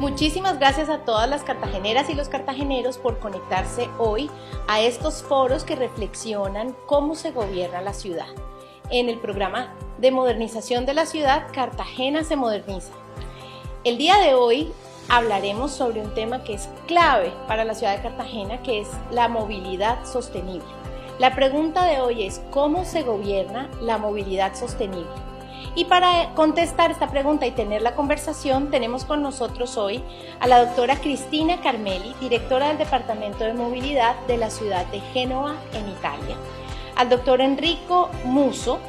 Muchísimas gracias a todas las cartageneras y los cartageneros por conectarse hoy a estos foros que reflexionan cómo se gobierna la ciudad. En el programa de modernización de la ciudad, Cartagena se moderniza. El día de hoy hablaremos sobre un tema que es clave para la ciudad de Cartagena, que es la movilidad sostenible. La pregunta de hoy es ¿cómo se gobierna la movilidad sostenible? Y para contestar esta pregunta y tener la conversación, tenemos con nosotros hoy a la doctora Cristina Carmeli, directora del Departamento de Movilidad de la ciudad de Génova, en Italia, al doctor Enrico Musso,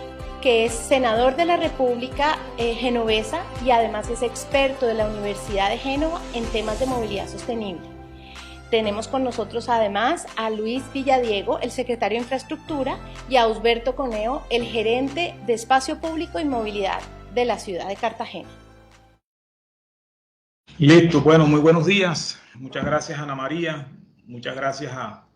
que es senador de la República genovesa y además es experto de la Universidad de Génova en temas de movilidad sostenible. Tenemos con nosotros además a Luis Villadiego, el Secretario de Infraestructura, y a Ausberto Coneo, el Gerente de Espacio, Público y Movilidad de la ciudad de Cartagena. Listo, bueno, muy buenos días. Muchas gracias, Ana María. Muchas gracias a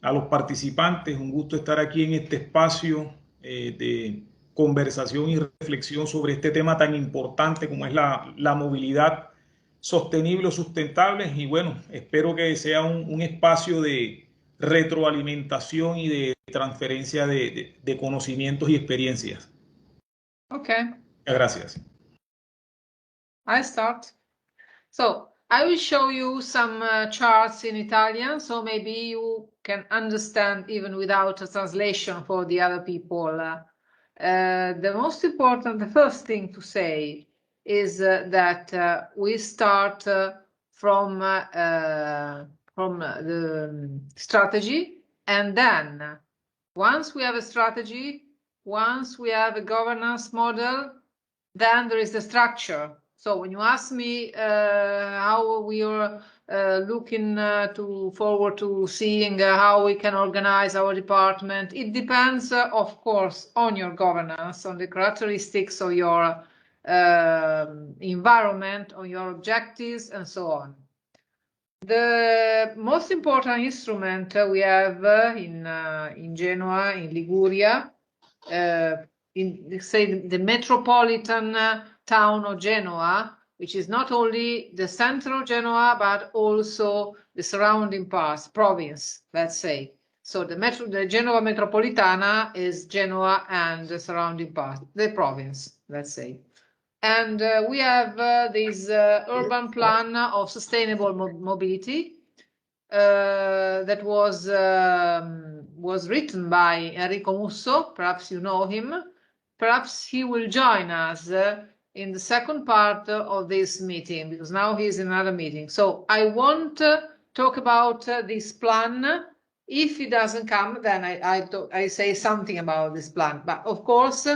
los participantes. Un gusto estar aquí en este espacio de conversación y reflexión sobre este tema tan importante como es la movilidad sostenible o sustentable. Y bueno, espero que sea un espacio de retroalimentación y de transferencia de conocimientos y experiencias. Okay. Muchas gracias. I start. So I will show you some charts in Italian, so maybe you can understand even without a translation for the other people. The most important, the first thing to say is that we start from the strategy, and then once we have a strategy, once we have a governance model, then there is the structure. So when you ask me how we are looking forward to seeing how we can organize our department, it depends, of course, on your governance, on the characteristics of your environment, on your objectives, and so on. The most important instrument we have in Genoa, in Liguria, in say the metropolitan town of Genoa, which is not only the center of Genoa but also the surrounding parts, province, let's say. So the Genoa metropolitana is Genoa and the surrounding parts, the province, let's say. And we have this urban plan of sustainable mobility that was written by Enrico Musso. Perhaps you know him. Perhaps he will join us in the second part of this meeting, because now he's in another meeting. So I won't talk about this plan. If he doesn't come, then I say something about this plan. But of course,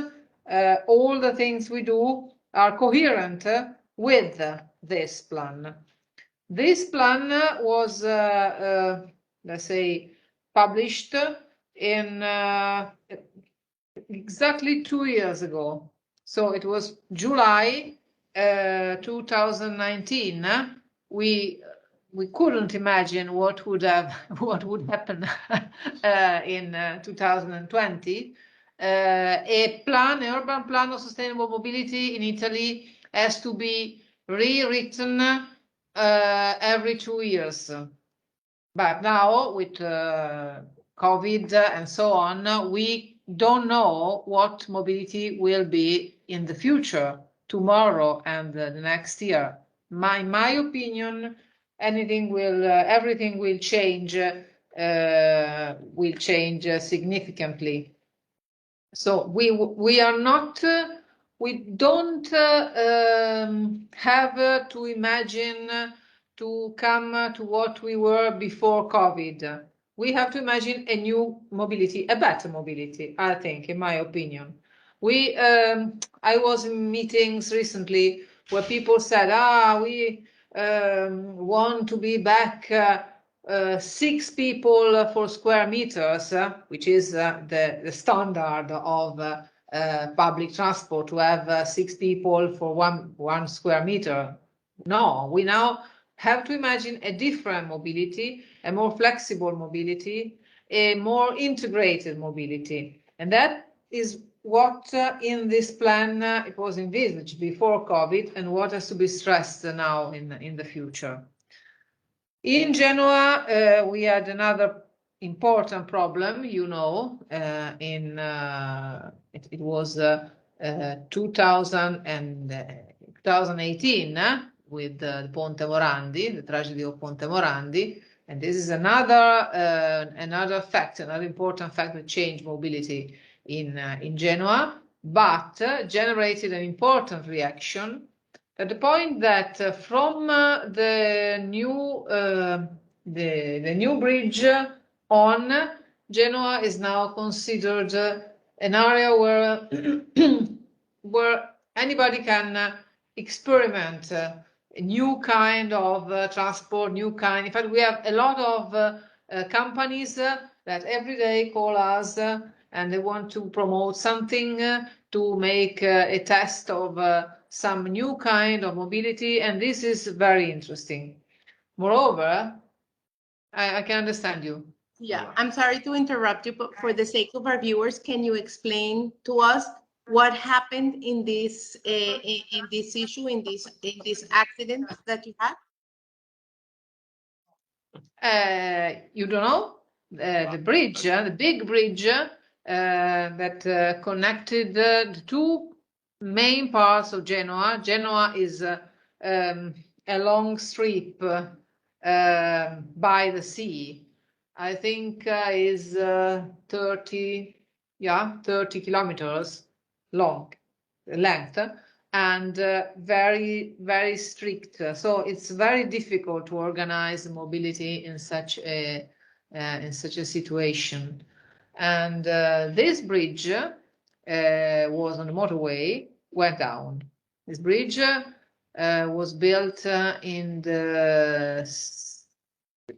all the things we do are coherent with this plan. This plan was, let's say, published in exactly 2 years ago. So it was July 2019. We couldn't imagine what would happen in 2020. A urban plan of sustainable mobility in Italy has to be rewritten every 2 years. But now with COVID and so on, we don't know what mobility will be in the future, tomorrow and the next year. In my opinion, everything will change significantly. So we don't have to imagine to come to what we were before COVID. We have to imagine a new mobility, a better mobility, I think, in my opinion. I was in meetings recently where people said, we want to be back 6 people for square meters, which is the standard of public transport, to have 6 people for one square meter. No, we now have to imagine a different mobility, a more flexible mobility, a more integrated mobility. And that is what in this plan it was envisaged before COVID and what has to be stressed now in the future. In Genoa, we had another important problem, you know, it was 2018 with the Ponte Morandi, the tragedy of Ponte Morandi, and this is another fact, another important fact that changed mobility in Genoa, but generated an important reaction at the point that from the new bridge on, Genoa is now considered an area where where anybody can experiment a new kind of transport, new kind. In fact, we have a lot of companies that every day call us and they want to promote something to make a test of some new kind of mobility, and this is very interesting. Moreover, I can understand you. Yeah, I'm sorry to interrupt you, but for the sake of our viewers, can you explain to us what happened in this issue, in this accident that you had? You don't know? The bridge, the big bridge that connected the two main parts of Genoa. Genoa is a long strip by the sea. I think is 30 kilometers long length, and very, very strict. So it's very difficult to organize mobility in such a situation. And this bridge was on the motorway, went down. This bridge was built in the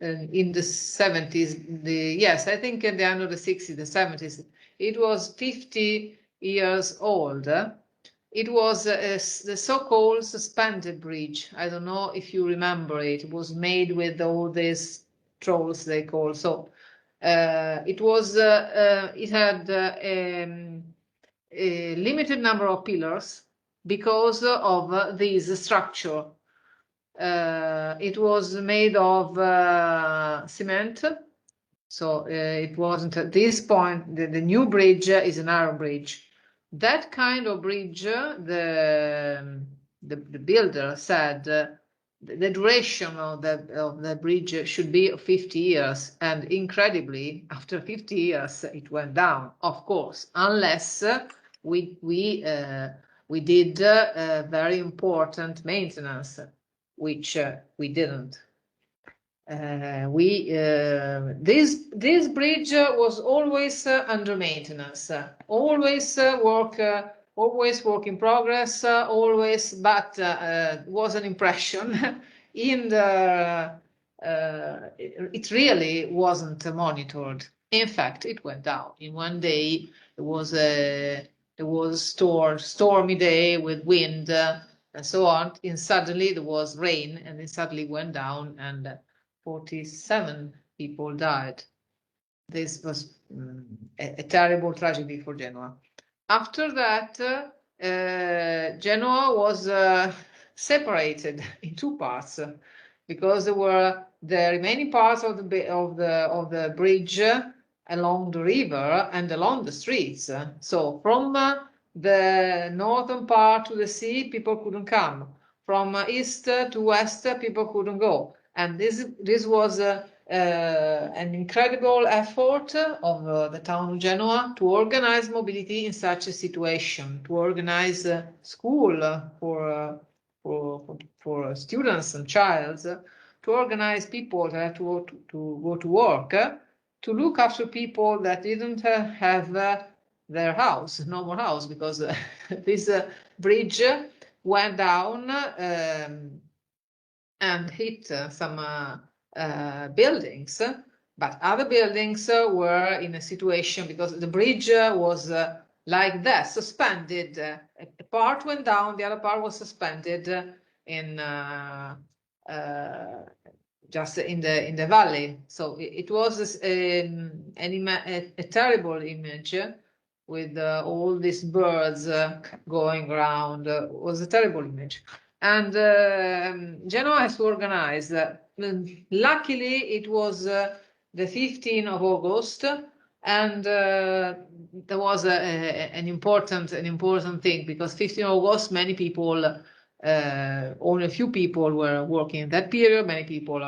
70s. Yes, I think at the end of the 60s, the 70s. It was 50 years old. It was the so-called suspended bridge. I don't know if you remember it. It was made with all these trolls they call. So it had a limited number of pillars because of this structure. It was made of cement. So it wasn't at this point, the new bridge is an iron bridge. That kind of bridge, the builder said the duration of the bridge should be 50 years. And incredibly, after 50 years, it went down, of course, unless we did very important maintenance, which we didn't. This bridge was always under maintenance, always work in progress, always, but was an impression in the it really wasn't monitored. In fact, it went down in one day. It was a stormy day with wind and so on, and suddenly there was rain, and it suddenly went down, and 47 people died. This was a terrible tragedy for Genoa. After that, Genoa was separated in two parts because there were the remaining parts of the bridge along the river and along the streets. So from the northern part to the sea, people couldn't come. From east to west, people couldn't go. And this was an incredible effort of the town of Genoa to organize mobility in such a situation, to organize school for students and childs, to organize people that to go to work, to look after people that didn't have their house, normal house, because this bridge went down and hit some buildings, but other buildings were in a situation because the bridge was like that, suspended. A part went down, the other part was suspended in just in the valley. So it was a terrible image with all these birds going around. Was a terrible image. And Genoa has to organize. Luckily, it was the 15th of August, and there was an important thing, because 15th of August, many people, only a few people were working in that period. Many people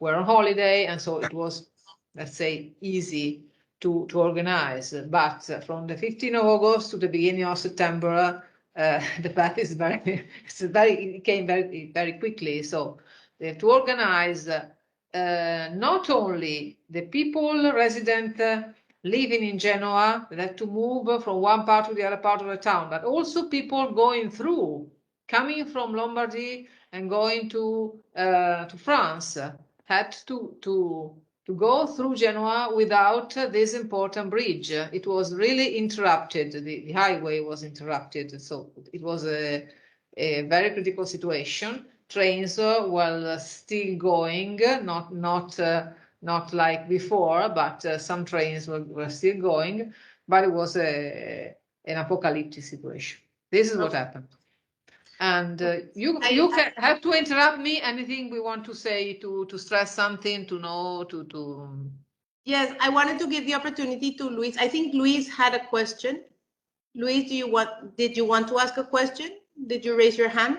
were on holiday, and so it was, let's say, easy to organize. But from the 15th of August to the beginning of September, the path is it came very quickly. So they have to organize not only the people resident living in Genoa that have to move from one part to the other part of the town, but also people coming from Lombardy and going to France had to go through Genoa without this important bridge. It was really interrupted. The highway was interrupted. So it was a very critical situation. Trains were still going, not like before, but some trains were still going, but it was an apocalyptic situation. This is what happened. And you have to interrupt me. Anything we want to say, to stress something, to know, to... Yes, I wanted to give the opportunity to Luis. I think Luis had a question. Luis, did you want to ask a question? Did you raise your hand?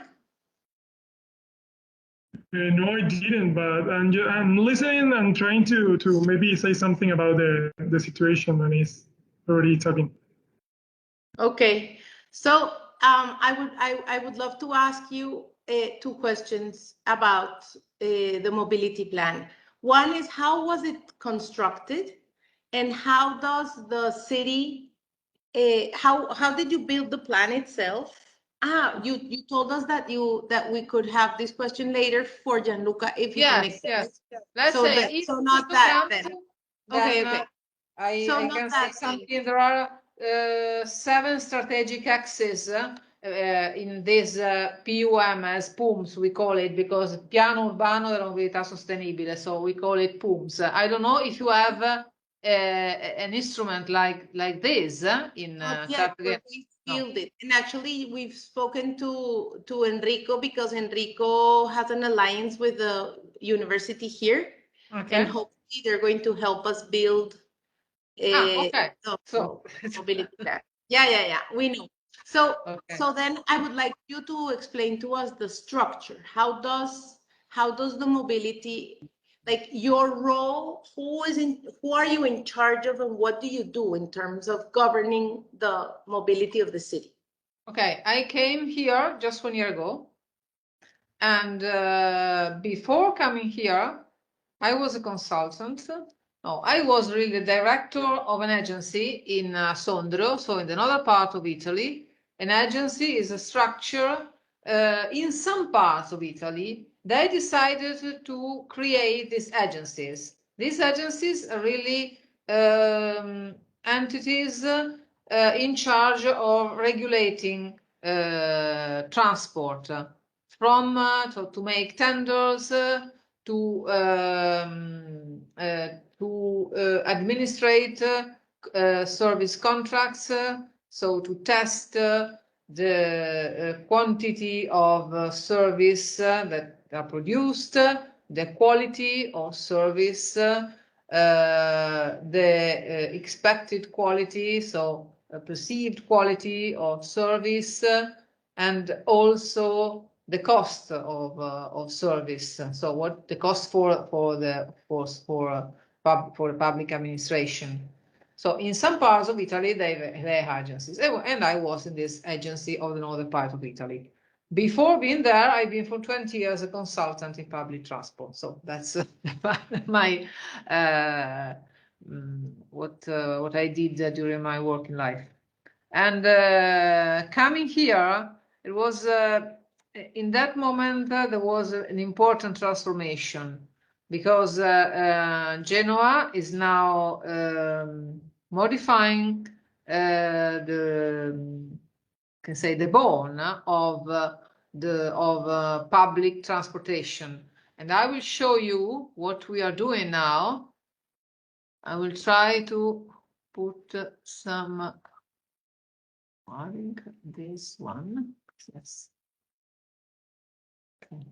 No, I didn't, but I'm listening and trying to maybe say something about the situation when he's already talking. Okay, so I would love to ask you two questions about the mobility plan. One is, how was it constructed, and how does the city, how did you build the plan itself? You told us that we could have this question later for Gianluca, if you can make Yes. Let's so say so not that then. Okay. I can say something. There are 7 strategic axes in this PUM, as PUMS we call it, because Piano Urbano della Mobilità Sostenibile, so we call it PUMS. I don't know if you have an instrument like this in Cartagena. We built it, and actually we've spoken to Enrico, because Enrico has an alliance with the university here, and hopefully they're going to help us build so mobility plan. Yeah, we know. So then I would like you to explain to us the structure. How does the mobility, like your role, who are you in charge of, and what do you do in terms of governing the mobility of the city? Okay, I came here just 1 year ago, and before coming here, I was a consultant. No, I was really the director of an agency in Sondrio, so in another part of Italy. An agency is a structure in some parts of Italy. They decided to create these agencies. These agencies are really entities in charge of regulating transport, from to make tenders, to administrate service contracts, so to test the quantity of service that are produced, the quality of service, the expected quality, so perceived quality of service, and also the cost of service. So what the cost for the public administration. So in some parts of Italy, they have agencies, and I was in this agency of the northern part of Italy. Before being there, I've been for 20 years a consultant in public transport. So that's my what I did during my working life. And coming here, it was in that moment there was an important transformation, because Genoa is now modifying the bone of public transportation. And I will show you what we are doing now. I will try to put some I think this one, yes. Okay.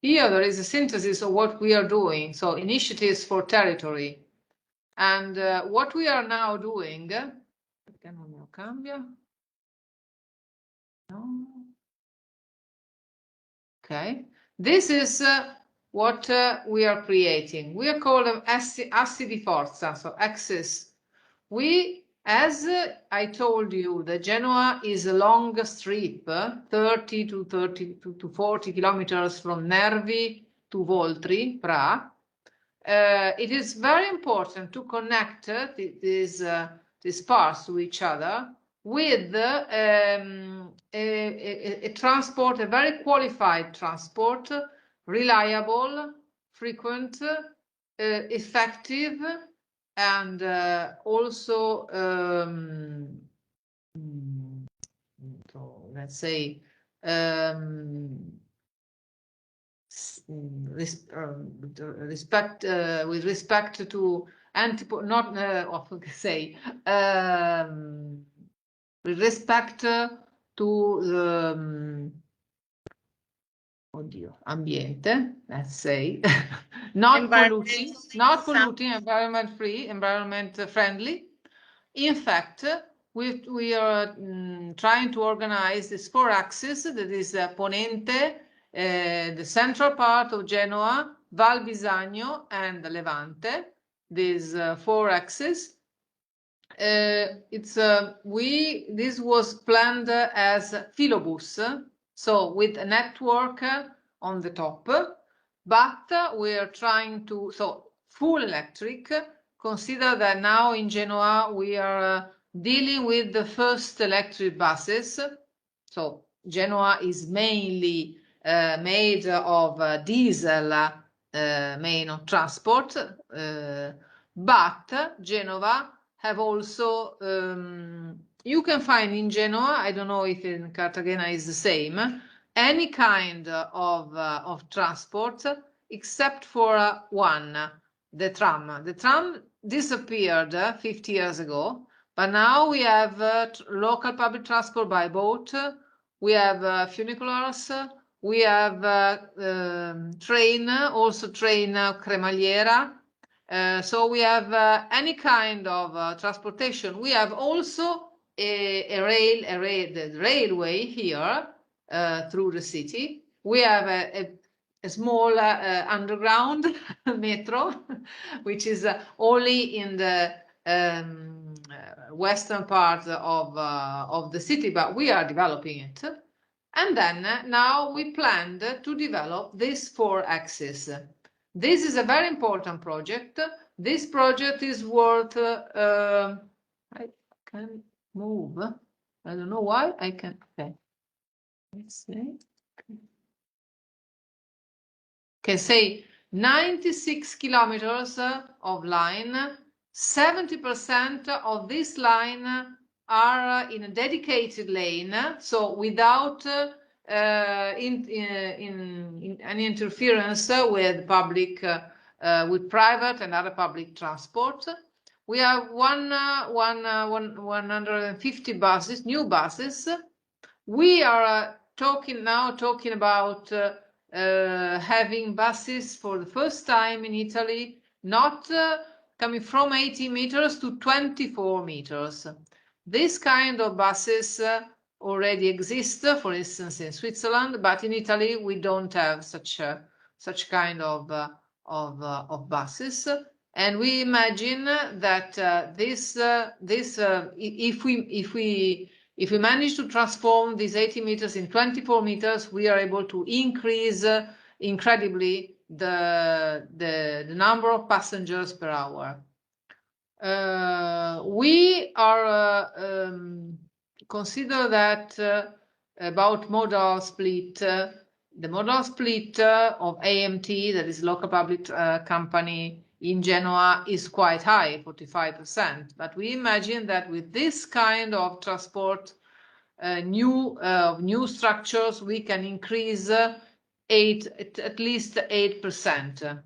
Here there is a synthesis of what we are doing. So initiatives for territory. And what we are now doing, perché non me lo cambia? No. Okay, this is what we are creating. We are called them assi di forza, so axis. We, as I told you, the Genoa is a long strip, 30 to 40 kilometers from Nervi to Voltri, Pra. It is very important to connect these parts to each other with a transport, a very qualified transport, reliable, frequent, effective, and also, let's say, with respect to with respect to the ambiente, let's say, not polluting, environment friendly. In fact, we are trying to organize this 4 axis, that is Ponente, the central part of Genoa, Val Bisagno, and Levante. These 4 axes. This was planned as filobus, so with a network on the top, but we are trying to, so full electric. Consider that now in Genoa we are dealing with the first electric buses. So Genoa is mainly made of diesel main of transport, but Genova have also, you can find in Genoa, I don't know if in Cartagena is the same, any kind of transport except for one, the tram. The tram disappeared 50 years ago, but now we have local public transport by boat, we have funiculars, we have train, also train cremaliera. So we have any kind of transportation. We have also the railway here through the city. We have a small underground metro, which is only in the western part of the city, but we are developing it. And then now we planned to develop this 4 axis. This is a very important project. This project is worth, I can move. I don't know why I can, okay. Let's see. Can say 96 kilometers of line. 70% of this line are in a dedicated lane, so without any interference with public, with private and other public transport. We have 150 buses, new buses. We are talking about having buses for the first time in Italy, not coming from 80 meters to 24 meters. This kind of buses already exist, for instance, in Switzerland, but in Italy we don't have such kind of buses. And we imagine that if we manage to transform these 80 meters in 24 meters, we are able to increase incredibly the number of passengers per hour. We are consider that about modal split, the modal split of AMT, that is local public company in Genoa, is quite high, 45%. But we imagine that with this kind of transport, new structures, we can increase at least 8%.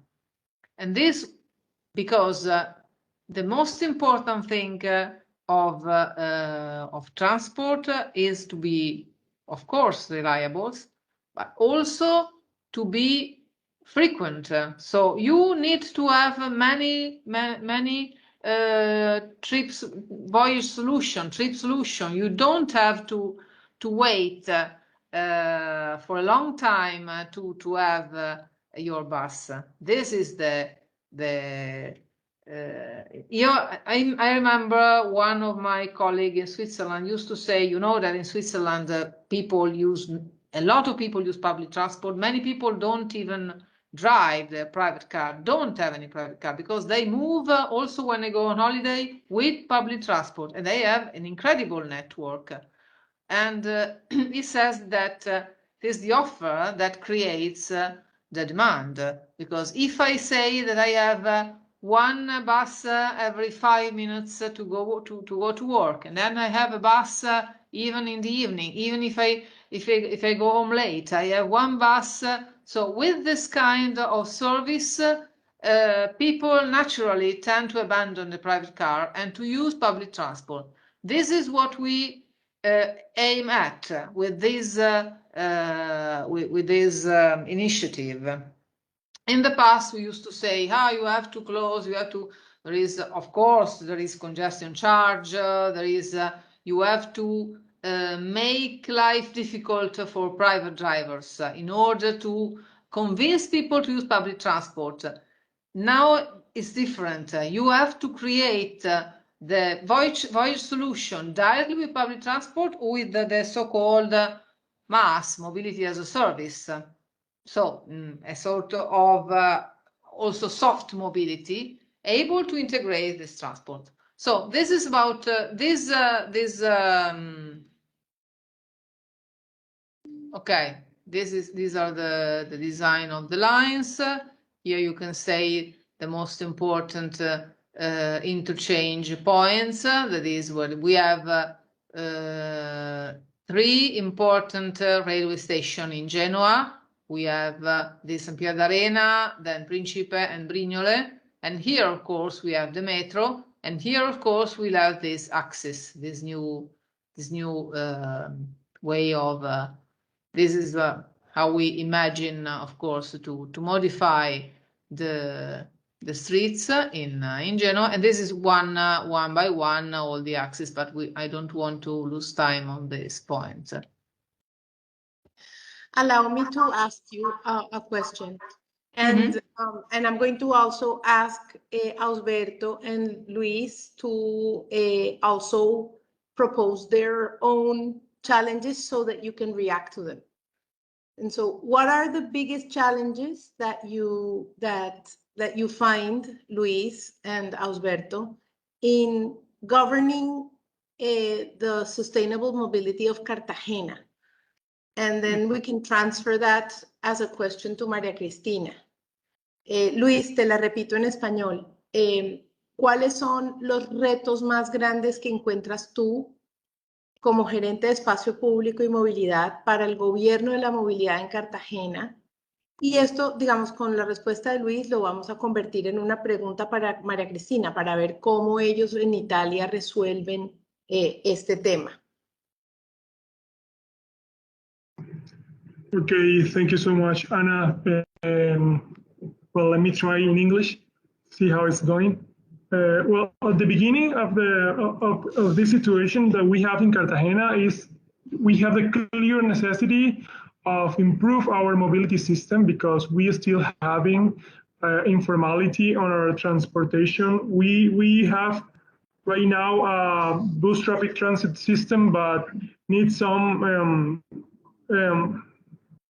And this because the most important thing of transport is to be, of course, reliable, but also to be frequent. So you need to have many trips, voyage solution, trip solution. You don't have to wait for a long time to have your bus. This is I remember one of my colleagues in Switzerland used to say, you know, that in Switzerland a lot of people use public transport. Many people don't even drive their private car, don't have any private car, because they move also when they go on holiday with public transport, and they have an incredible network. And he says that it is the offer that creates the demand, because if I say that I have one bus every 5 minutes to go to work, and then I have a bus even in the evening, even if I go home late, I have one bus. So with this kind of service, people naturally tend to abandon the private car and to use public transport. This is what we aim at with this initiative. In the past, we used to say, you have to close, there is, of course, there is congestion charge, you have to make life difficult for private drivers in order to convince people to use public transport. Now it's different. You have to create the voyage solution directly with public transport or with the so-called MaaS, mobility as a service. So a sort of also soft mobility, able to integrate this transport. So this is about these are the design of the lines. Here you can say the most important interchange points. That is what we have 3 important railway stations in Genoa. We have the San Pier d'Arena, then Principe and Brignole. And here, of course, we have the metro. And here, of course, we'll have this axis, this new way of, this is how we imagine, of course, to modify the streets in Genoa. And this is one by one, all the axes, but I don't want to lose time on this point. Allow me to ask you a question. And and I'm going to also ask Ausberto and Luis to also propose their own challenges so that you can react to them. And so what are the biggest challenges that you find, Luis and Ausberto, in governing the sustainable mobility of Cartagena? And then we can transfer that as a question to María Cristina. Luis, te la repito en español. ¿Cuáles son los retos más grandes que encuentras tú como gerente de espacio público y movilidad para el gobierno de la movilidad en Cartagena? Y esto, digamos, con la respuesta de Luis lo vamos a convertir en una pregunta para María Cristina, para ver cómo ellos en Italia resuelven este tema. Okay, thank you so much, Ana. Well, let me try in English, see how it's going. Well, at the beginning of this situation that we have in Cartagena is we have the clear necessity of improve our mobility system because we are still having informality on our transportation. We have right now a bus traffic transit system, but need some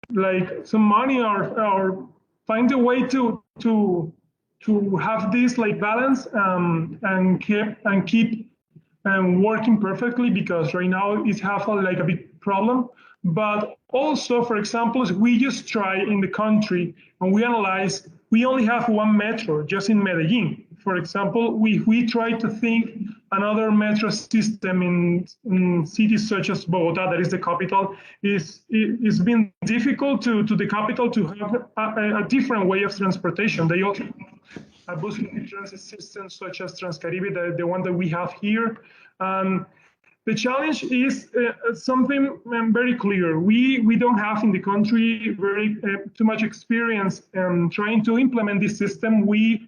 like some money or find a way to have this like balance and keep working perfectly, because right now it have like a big problem. But also, for example, we just try in the country and we analyze, we only have one metro just in Medellin. For example, we try to think another metro system in cities such as Bogota, that is the capital. It's been difficult to the capital to have a different way of transportation. They also bus transit systems such as Transcaribe, the one that we have here. The challenge is something very clear. We don't have in the country very too much experience trying to implement this system. We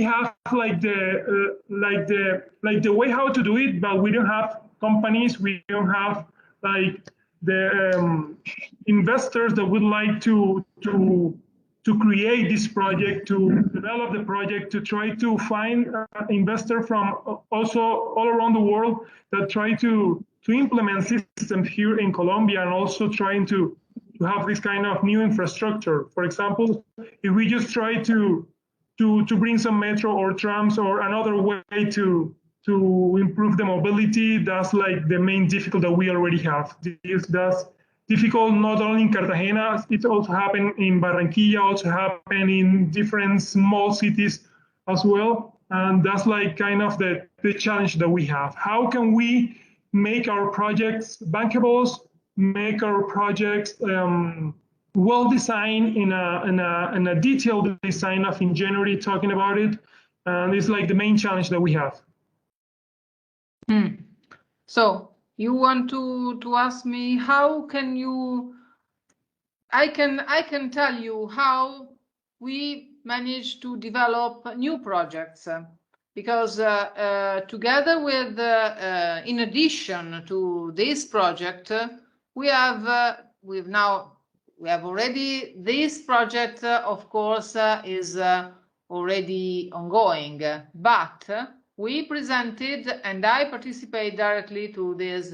have like the way how to do it, but we don't have companies. We don't have like the investors that would like to create this project, to develop the project, to try to find investors from also all around the world that try to implement systems here in Colombia, and also trying to have this kind of new infrastructure. For example, if we just try to bring some metro or trams or another way to improve the mobility, that's like the main difficulty that we already have. That's difficult not only in Cartagena, it also happened in Barranquilla, also happened in different small cities as well. And that's like kind of the challenge that we have. How can we make our projects bankable, make our projects well designed in a detailed design of engineering, talking about it. And it's like the main challenge that we have. So you want to ask me how can you? I can tell you how we manage to develop new projects, because together with in addition to this project, we have already this project, of course, is already ongoing, but we presented, and I participate directly to this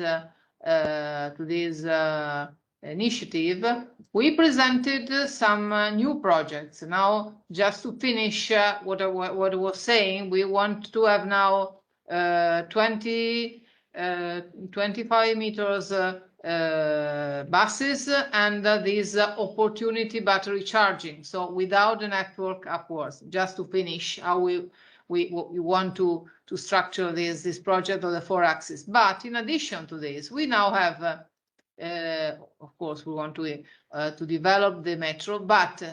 initiative. We presented some new projects. Now, just to finish what I was saying, we want to have now 25 meters buses and this opportunity battery charging. So without the network upwards, just to finish how we want to structure this project of the 4-axis. But in addition to this, we now have, of course, we want to develop the metro. But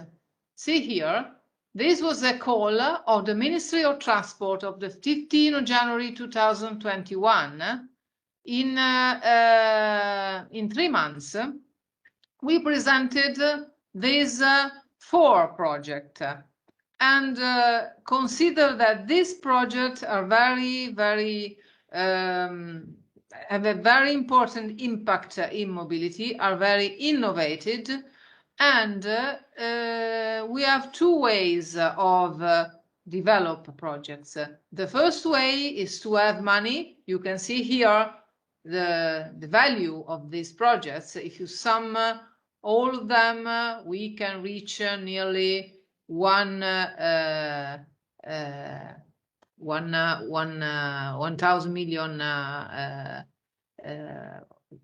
see here, this was a call of the Ministry of Transport of the 15th of January 2021. In 3 months, we presented this 4 project. And consider that these projects are very, very, have a very important impact in mobility, are very innovative, and we have 2 ways of develop projects. The first way is to have money. You can see here the value of these projects. If you sum all of them, we can reach nearly 1,000 million,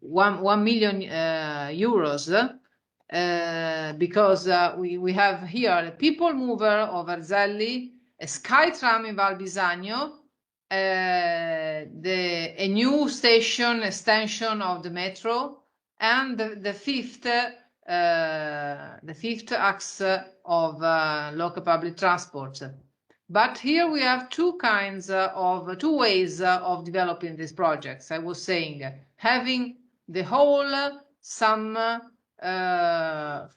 1 million euros, because we have here a people mover of Verzelli, a sky tram in Val Bisagno, a new station extension of the metro, and the fifth axe of local public transport. But here we have 2 ways of developing these projects. I was saying, having the whole sum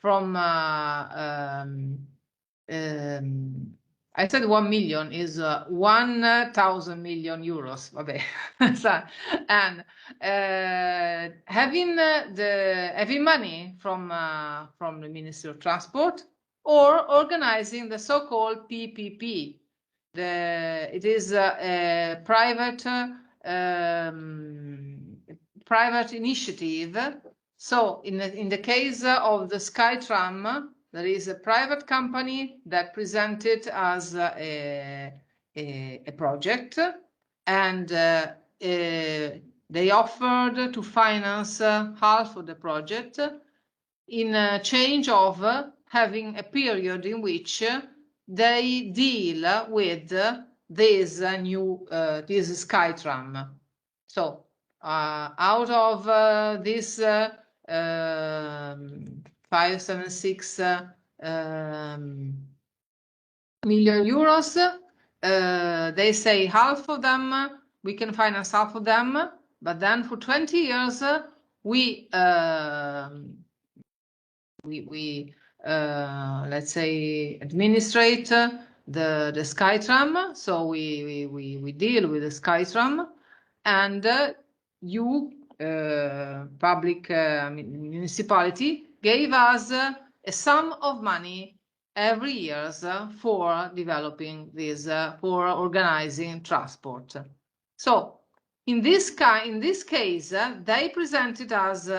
from I said 1 million is 1,000 million euros. Okay. And having money from the Ministry of Transport, or organizing the so-called PPP. It is a private initiative. So in the case of the SkyTram, there is a private company that presented as a project, and they offered to finance half of the project in change of having a period in which they deal with this new this SkyTram. So out of this 576 million euros, they say half of them, we can finance half of them, but then for 20 years, we let's say administrate the SkyTram. So we deal with the SkyTram, and you public municipality gave us a sum of money every year for developing this, for organizing transport. So in this case, they presented us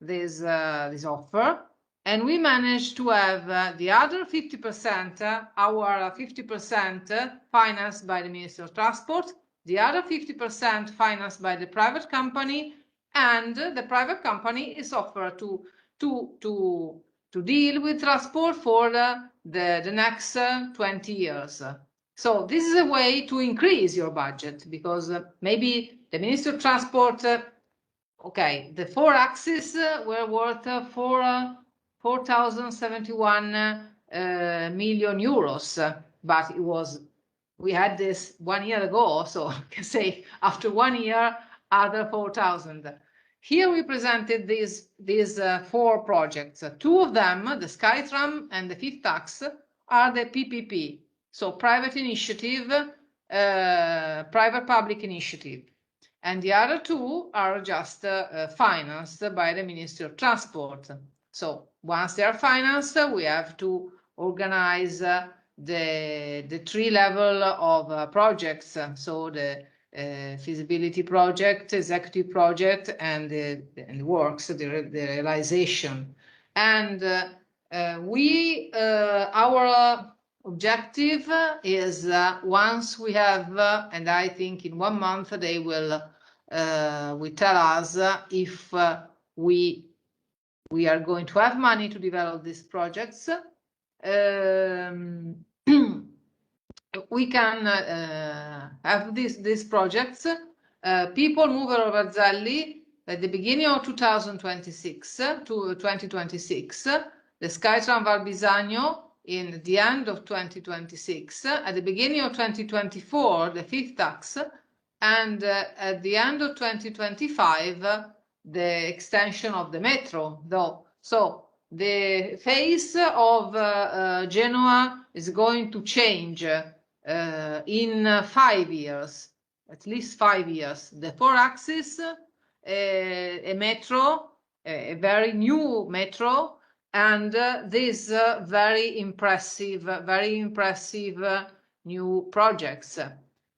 this offer, and we managed to have the other 50%, our 50% financed by the Ministry of Transport, the other 50% financed by the private company, and the private company is offered to deal with transport for the next 20 years. So this is a way to increase your budget, because maybe the Ministry of Transport, okay, the 4 axes were worth 4,071 million euros, but we had this 1 year ago, so I can say after 1 year, other 4,000. Here we presented these 4 projects. 2 of them, the SkyTram and the 5th axe, are the PPP, so private initiative, private-public initiative. And the other 2 are just financed by the Ministry of Transport. So once they are financed, we have to organize the 3 level of projects. So the feasibility project, executive project, and the works, the realization. And our objective is once we have, and I think in 1 month they will tell us if we are going to have money to develop these projects. We can have these projects. People Mover of Verzelli at the beginning of 2026 to 2026, the SkyTram Val Bisagno in the end of 2026, at the beginning of 2024, the 5th axe, and at the end of 2025, the extension of the metro, though. So the face of Genoa is going to change in 5 years, at least 5 years. The 4 axes, a metro, a very new metro, and these very impressive new projects.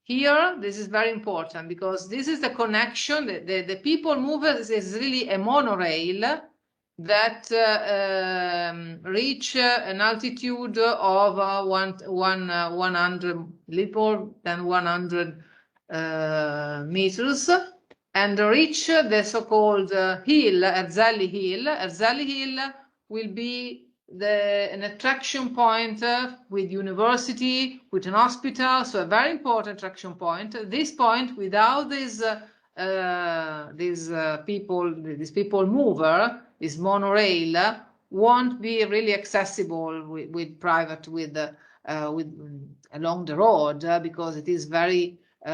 Here, this is very important because this is the connection. The People Mover is really a monorail that reach an altitude of 100, little than 100 meters, and reach the so-called hill, Erzelli Hill. Erzelli Hill will be an attraction point with university, with an hospital, so a very important attraction point. This point, without this people mover, this monorail, won't be really accessible with private, with along the road, because it is very it's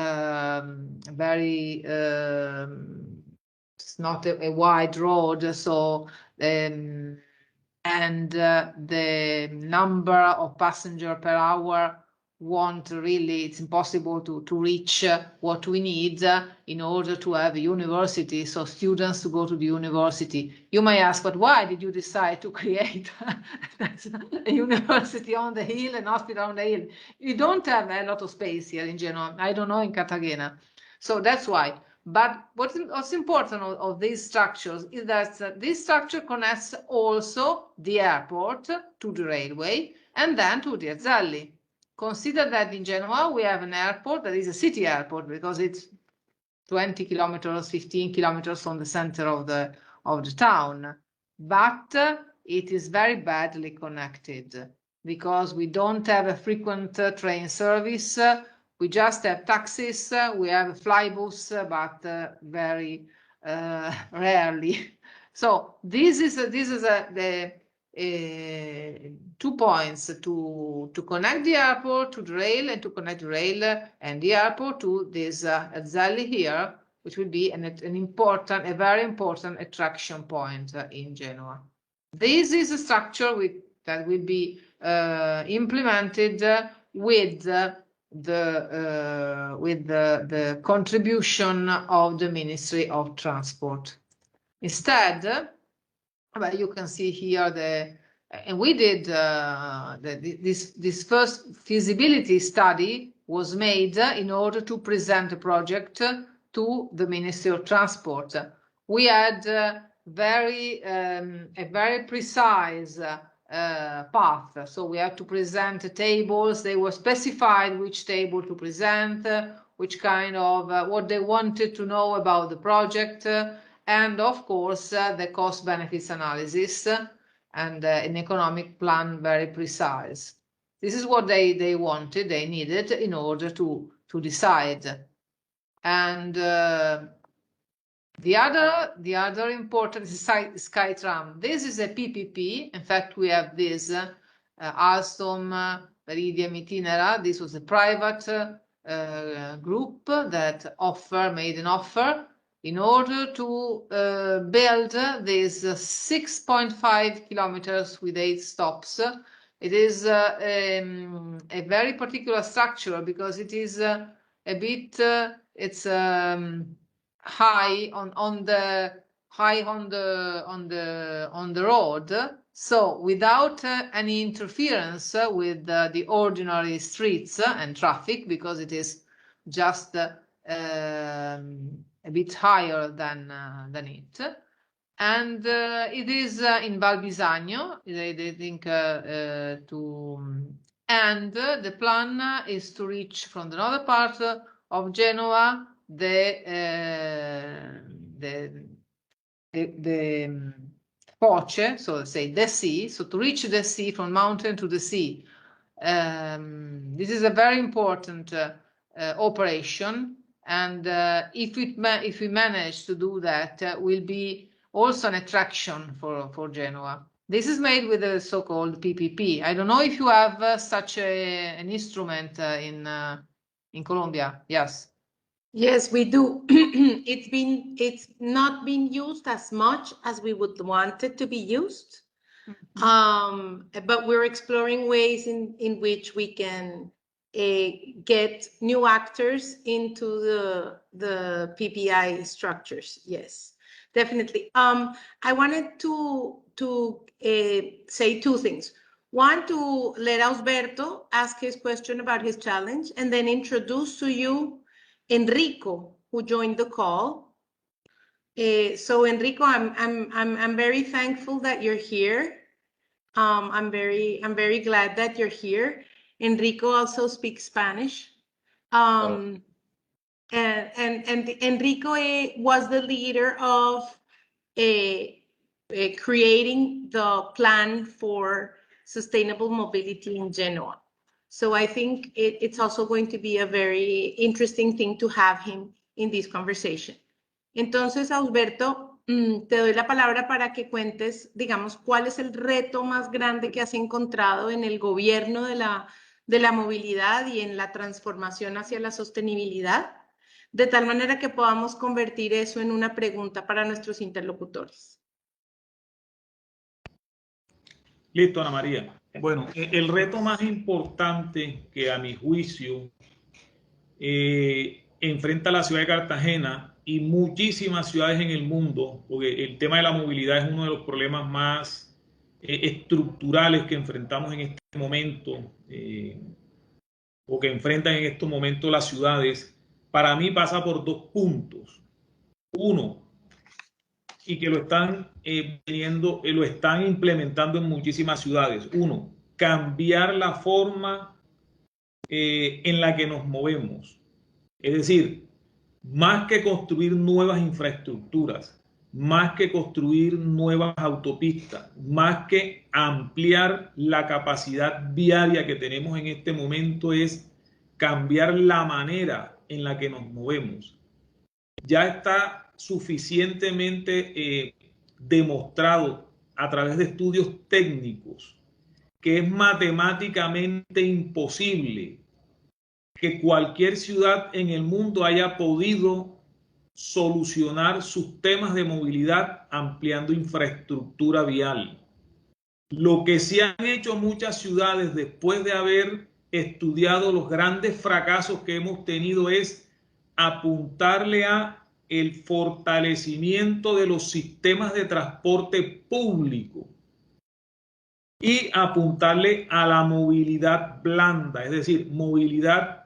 not a wide road, so and the number of passengers per hour won't really, it's impossible to reach what we need in order to have a university, so students to go to the university. You may ask, but why did you decide to create a university on the hill, an hospital on the hill? You don't have a lot of space here in Genoa. I don't know in Cartagena. So that's why. But what's important of these structures is that this structure connects also the airport to the railway and then to the Erzelli. Consider that in Genoa we have an airport that is a city airport because it's 20 kilometers, 15 kilometers from the center of the town. But it is very badly connected because we don't have a frequent train service. We just have taxis, we have a flybus, but very rarely. So this is a 2 points to connect the airport to the rail, and to connect the rail and the airport to this Azzalli here, which will be a very important attraction point in Genoa. This is a structure that will be implemented with the contribution of the Ministry of Transport. Instead, well, you can see here and we did this first feasibility study was made in order to present the project to the Ministry of Transport. We had a very precise path. So we had to present tables. They were specified which table to present, which kind of what they wanted to know about the project, and of course the cost benefits analysis and an economic plan very precise. This is what they wanted, they needed in order to decide. And the other important is SkyTram. This is a PPP. In fact, we have this Alstom Meridian Itinera. This was a private group that made an offer in order to build this 6.5 kilometers with 8 stops. It is a very particular structure because it is a bit it's high on the road, so without any interference with the ordinary streets and traffic, because it is just a bit higher than it, and it is in Val Bisagno. They think and the plan is to reach from the northern part of Genoa the Foce, so say the sea, so to reach the sea, from mountain to the sea. This is a very important operation, and if we manage to do that, will be also an attraction for Genoa. This is made with a so-called PPP. I don't know if you have such an instrument in Colombia. Yes. Yes, we do. It's not been used as much as we would want it to be used. But we're exploring ways in which we can get new actors into the PPI structures. Yes, definitely. I wanted to say 2 things. One, to let Ausberto ask his question about his challenge, and then introduce to you Enrico, who joined the call. So Enrico, I'm very thankful that you're here. I'm very glad that you're here. Enrico also speaks Spanish. And Enrico was the leader of creating the plan for sustainable mobility in Genoa. So I think it's also going to be a very interesting thing to have him in this conversation. Entonces, Ausberto, te doy la palabra para que cuentes, digamos, cuál es el reto más grande que has encontrado en el gobierno de la movilidad y en la transformación hacia la sostenibilidad, de tal manera que podamos convertir eso en una pregunta para nuestros interlocutores. Listo, Ana María. Bueno, el reto más importante que a mi juicio enfrenta la ciudad de Cartagena y muchísimas ciudades en el mundo, porque el tema de la movilidad es uno de los problemas más estructurales que enfrentamos en este momento, o que enfrentan en estos momentos las ciudades, para mí pasa por 2 puntos. Uno, y que lo están lo están implementando en muchísimas ciudades. Uno, cambiar la forma en la que nos movemos. Es decir, más que construir nuevas infraestructuras, más que construir nuevas autopistas, más que ampliar la capacidad viaria que tenemos en este momento, es cambiar la manera en la que nos movemos. Ya está suficientemente demostrado a través de estudios técnicos que es matemáticamente imposible que cualquier ciudad en el mundo haya podido solucionar sus temas de movilidad ampliando infraestructura vial. Lo que sí han hecho muchas ciudades después de haber estudiado los grandes fracasos que hemos tenido es apuntarle a el fortalecimiento de los sistemas de transporte público y apuntarle a la movilidad blanda, es decir, movilidad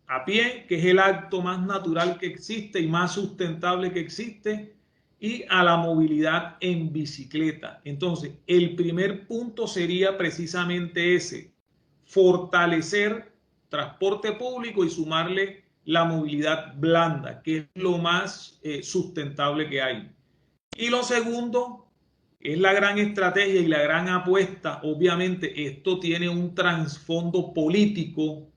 a pie, que es el acto más natural que existe y más sustentable que existe, y a la movilidad en bicicleta. Entonces, el primer punto sería precisamente ese, fortalecer transporte público y sumarle la movilidad blanda, que es lo más sustentable que hay. Y lo segundo es la gran estrategia y la gran apuesta. Obviamente, esto tiene un trasfondo político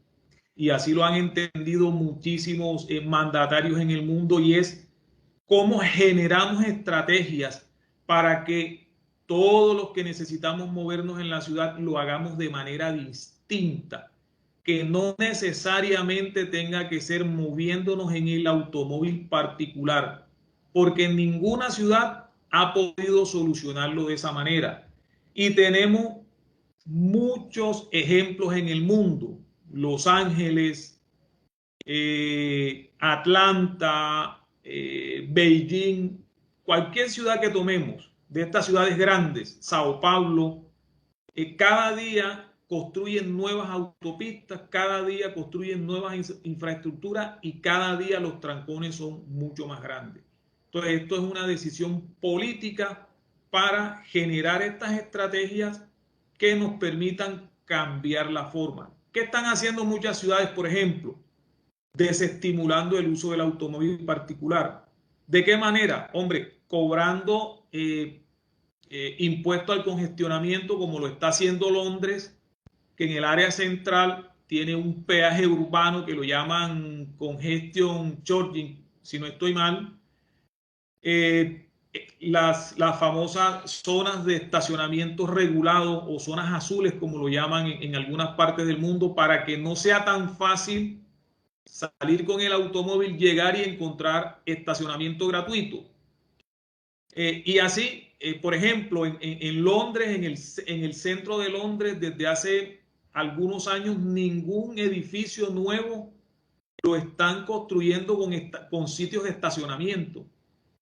y así lo han entendido muchísimos mandatarios en el mundo, y es cómo generamos estrategias para que todos los que necesitamos movernos en la ciudad lo hagamos de manera distinta, que no necesariamente tenga que ser moviéndonos en el automóvil particular, porque ninguna ciudad ha podido solucionarlo de esa manera. Y tenemos muchos ejemplos en el mundo. Los Ángeles, Atlanta, Beijing, cualquier ciudad que tomemos de estas ciudades grandes, Sao Paulo, cada día construyen nuevas autopistas, cada día construyen nuevas infraestructuras y cada día los trancones son mucho más grandes. Entonces, esto es una decisión política para generar estas estrategias que nos permitan cambiar la forma. ¿Qué están haciendo muchas ciudades, por ejemplo? Desestimulando el uso del automóvil particular. ¿De qué manera? Hombre, cobrando impuesto al congestionamiento, como lo está haciendo Londres, que en el área central tiene un peaje urbano que lo llaman congestion charging, si no estoy mal. Las famosas zonas de estacionamiento regulado o zonas azules, como lo llaman en algunas partes del mundo, para que no sea tan fácil salir con el automóvil, llegar y encontrar estacionamiento gratuito. Y así, por ejemplo, en Londres, en el centro de Londres, desde hace algunos años, ningún edificio nuevo lo están construyendo con sitios de estacionamiento.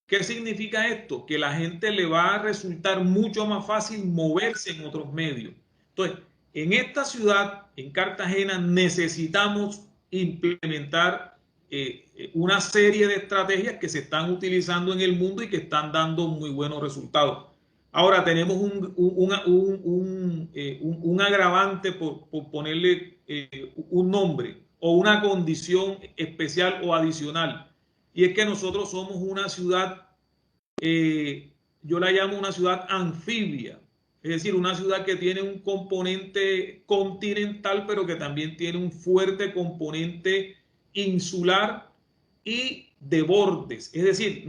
¿Qué significa esto? Que la gente le va a resultar mucho más fácil moverse en otros medios. Entonces, en esta ciudad, en Cartagena, necesitamos implementar una serie de estrategias que se están utilizando en el mundo y que están dando muy buenos resultados. Ahora tenemos un agravante por ponerle un nombre o una condición especial o adicional, y es que nosotros somos una ciudad, yo la llamo una ciudad anfibia. Es decir, una ciudad que tiene un componente continental, pero que también tiene un fuerte componente insular y de bordes. Es decir,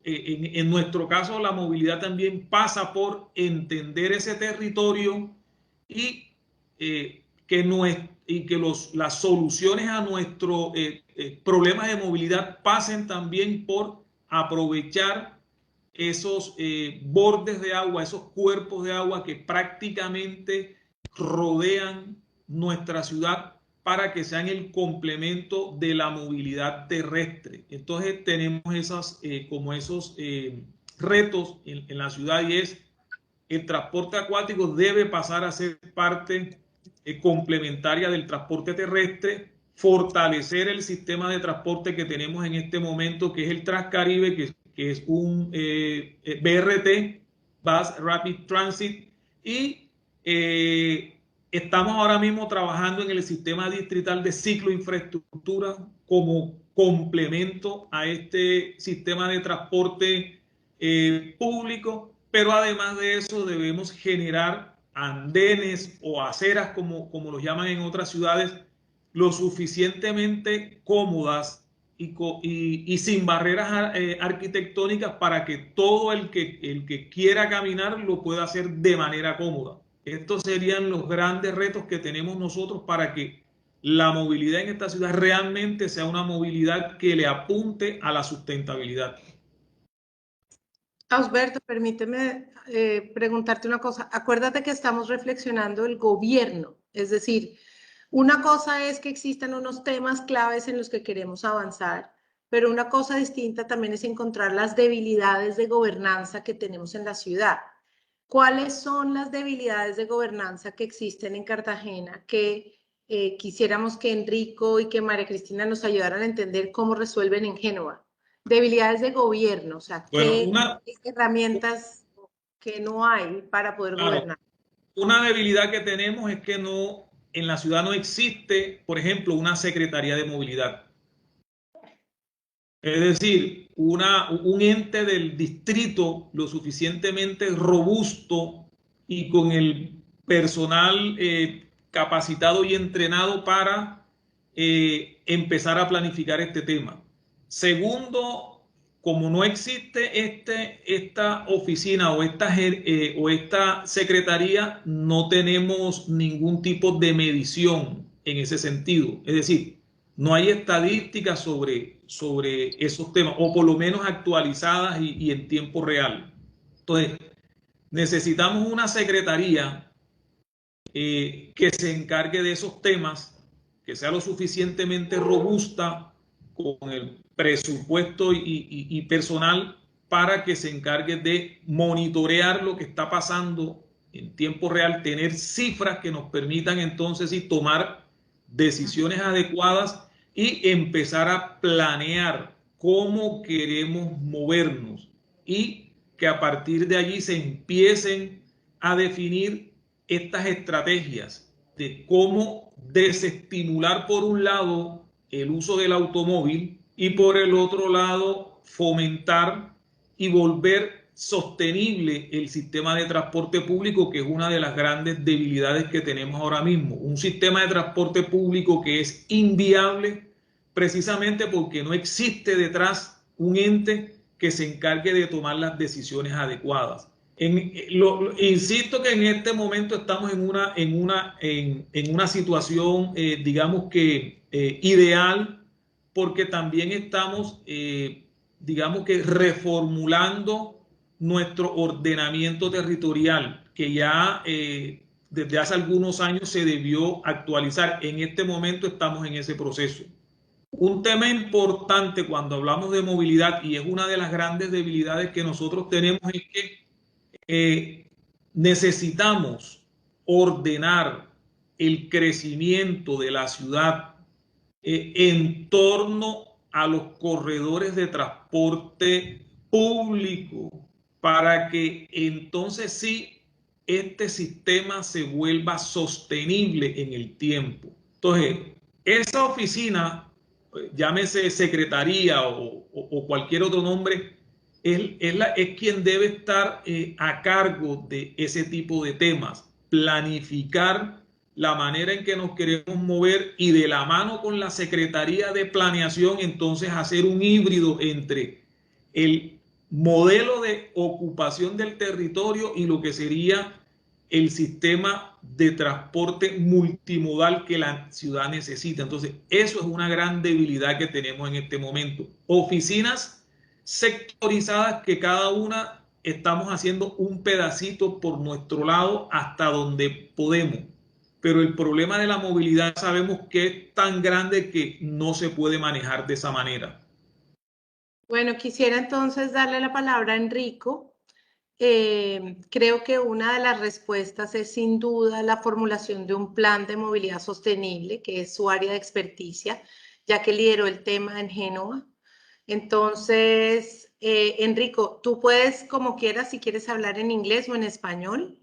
en nuestro caso la movilidad también pasa por entender ese territorio y que las soluciones a nuestros problemas de movilidad pasen también por aprovechar esos bordes de agua, esos cuerpos de agua que prácticamente rodean nuestra ciudad para que sean el complemento de la movilidad terrestre. Entonces tenemos esos retos en la ciudad, y es el transporte acuático debe pasar a ser parte complementaria del transporte terrestre, fortalecer el sistema de transporte que tenemos en este momento, que es el Transcaribe, que es un BRT, Bus Rapid Transit, y estamos ahora mismo trabajando en el sistema distrital de cicloinfraestructura como complemento a este sistema de transporte público, pero además de eso debemos generar andenes o aceras, como los llaman en otras ciudades, lo suficientemente cómodas y sin barreras arquitectónicas para que todo el que quiera caminar lo pueda hacer de manera cómoda. Estos serían los grandes retos que tenemos nosotros para que la movilidad en esta ciudad realmente sea una movilidad que le apunte a la sustentabilidad. Ausberto, permíteme preguntarte una cosa. Acuérdate que estamos reflexionando el gobierno, es decir, una cosa es que existan unos temas claves en los que queremos avanzar, pero una cosa distinta también es encontrar las debilidades de gobernanza que tenemos en la ciudad. ¿Cuáles son las debilidades de gobernanza que existen en Cartagena que quisiéramos que Enrico y que María Cristina nos ayudaran a entender cómo resuelven en Génova? Debilidades de gobierno, o sea, ¿qué herramientas que no hay para poder gobernar? Una debilidad que tenemos es que en la ciudad no existe, por ejemplo, una Secretaría de Movilidad. Es decir, un ente del distrito lo suficientemente robusto y con el personal capacitado y entrenado para empezar a planificar este tema. Segundo, como no existe esta oficina o esta secretaría, no tenemos ningún tipo de medición en ese sentido. Es decir, no hay estadísticas sobre esos temas, o por lo menos actualizadas y en tiempo real. Entonces, necesitamos una secretaría que se encargue de esos temas, que sea lo suficientemente robusta con el presupuesto y personal para que se encargue de monitorear lo que está pasando en tiempo real, tener cifras que nos permitan entonces tomar decisiones adecuadas y empezar a planear cómo queremos movernos y que a partir de allí se empiecen a definir estas estrategias de cómo desestimular por un lado el uso del automóvil y por el otro lado fomentar y volver sostenible el sistema de transporte público, que es una de las grandes debilidades que tenemos ahora mismo. Un sistema de transporte público que es inviable precisamente porque no existe detrás un ente que se encargue de tomar las decisiones adecuadas. Insisto que en este momento estamos en una situación, digamos que ideal, porque también estamos, digamos que reformulando nuestro ordenamiento territorial, que ya desde hace algunos años se debió actualizar. En este momento estamos en ese proceso. Un tema importante cuando hablamos de movilidad, y es una de las grandes debilidades que nosotros tenemos, es que necesitamos ordenar el crecimiento de la ciudad en torno a los corredores de transporte público para que entonces sí este sistema se vuelva sostenible en el tiempo. Entonces, esa oficina, llámese secretaría o cualquier otro nombre, es quien debe estar a cargo de ese tipo de temas, planificar la manera en que nos queremos mover y de la mano con la Secretaría de Planeación, entonces hacer un híbrido entre el modelo de ocupación del territorio y lo que sería el sistema de transporte multimodal que la ciudad necesita. Entonces, eso es una gran debilidad que tenemos en este momento. Oficinas sectorizadas que cada una estamos haciendo un pedacito por nuestro lado hasta donde podemos. Pero el problema de la movilidad sabemos que es tan grande que no se puede manejar de esa manera. Bueno, quisiera entonces darle la palabra a Enrico. Creo que una de las respuestas es sin duda la formulación de un plan de movilidad sostenible, que es su área de experticia, ya que lideró el tema en Génova. Entonces, Enrico, tú puedes, como quieras, si quieres hablar en inglés o en español,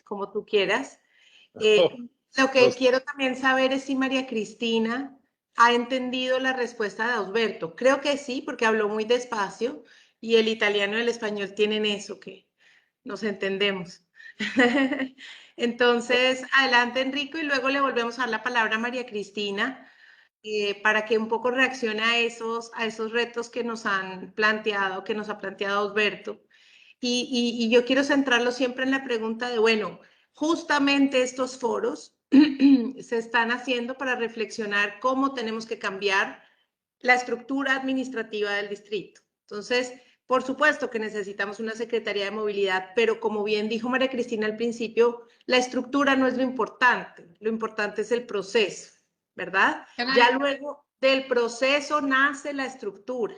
como tú quieras. Lo que quiero también saber es si María Cristina ha entendido la respuesta de Ausberto. Creo que sí, porque habló muy despacio y el italiano y el español tienen eso, que nos entendemos. Entonces, adelante Enrico y luego le volvemos a dar la palabra a María Cristina para que un poco reaccione a esos retos que nos han planteado, que nos ha planteado Ausberto. Y yo quiero centrarlo siempre en la pregunta de, bueno, justamente estos foros se están haciendo para reflexionar cómo tenemos que cambiar la estructura administrativa del distrito. Entonces, por supuesto que necesitamos una Secretaría de Movilidad, pero como bien dijo María Cristina al principio, la estructura no es lo importante es el proceso, ¿verdad? Ya luego del proceso nace la estructura.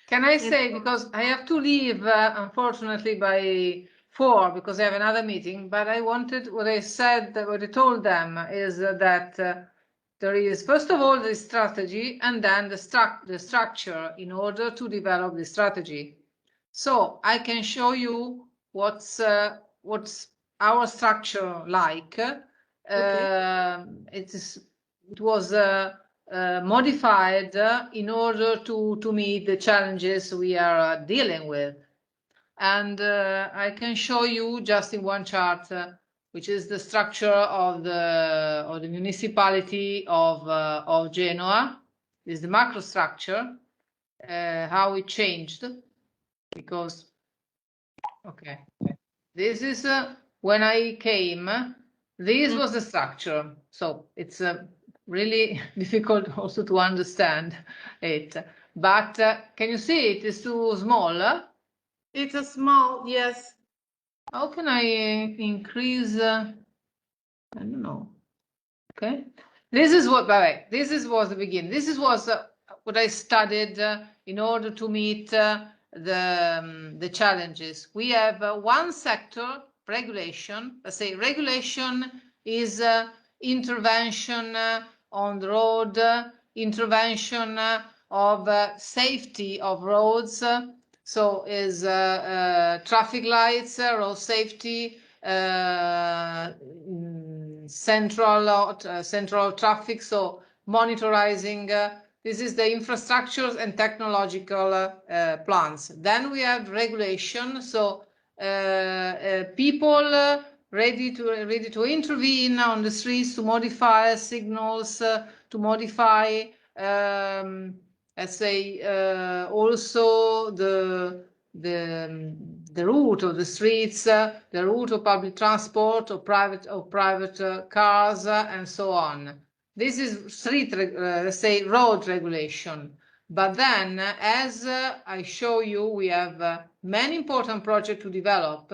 Can I say, because I have to leave, unfortunately, by 4, because I have another meeting, but I wanted, what I told them is that there is, first of all, the strategy, and then the structure in order to develop the strategy. So I can show you what's our structure like. Okay. It was modified in order to meet the challenges we are dealing with. And I can show you just in one chart, which is the structure of the municipality of Genoa. This is the macro structure, how it changed, because, okay, this is when I came, this was the structure. So it's really difficult also to understand it, but can you see it is too small? It's a small, yes. How can I increase? I don't know. Okay, this is what. By the way, this was the beginning. This was what I studied in order to meet the challenges. We have one sector, regulation. Let's say regulation is intervention on the road, intervention of safety of roads. So is traffic lights, road safety, central traffic, so monitoring. This is the infrastructures and technological plans. Then we have regulation, so people ready to intervene on the streets, to modify signals, to modify, let's say, also the route of the streets, the route of public transport or private cars, and so on. This is street, let's say, road regulation. But then, as I show you, we have many important projects to develop.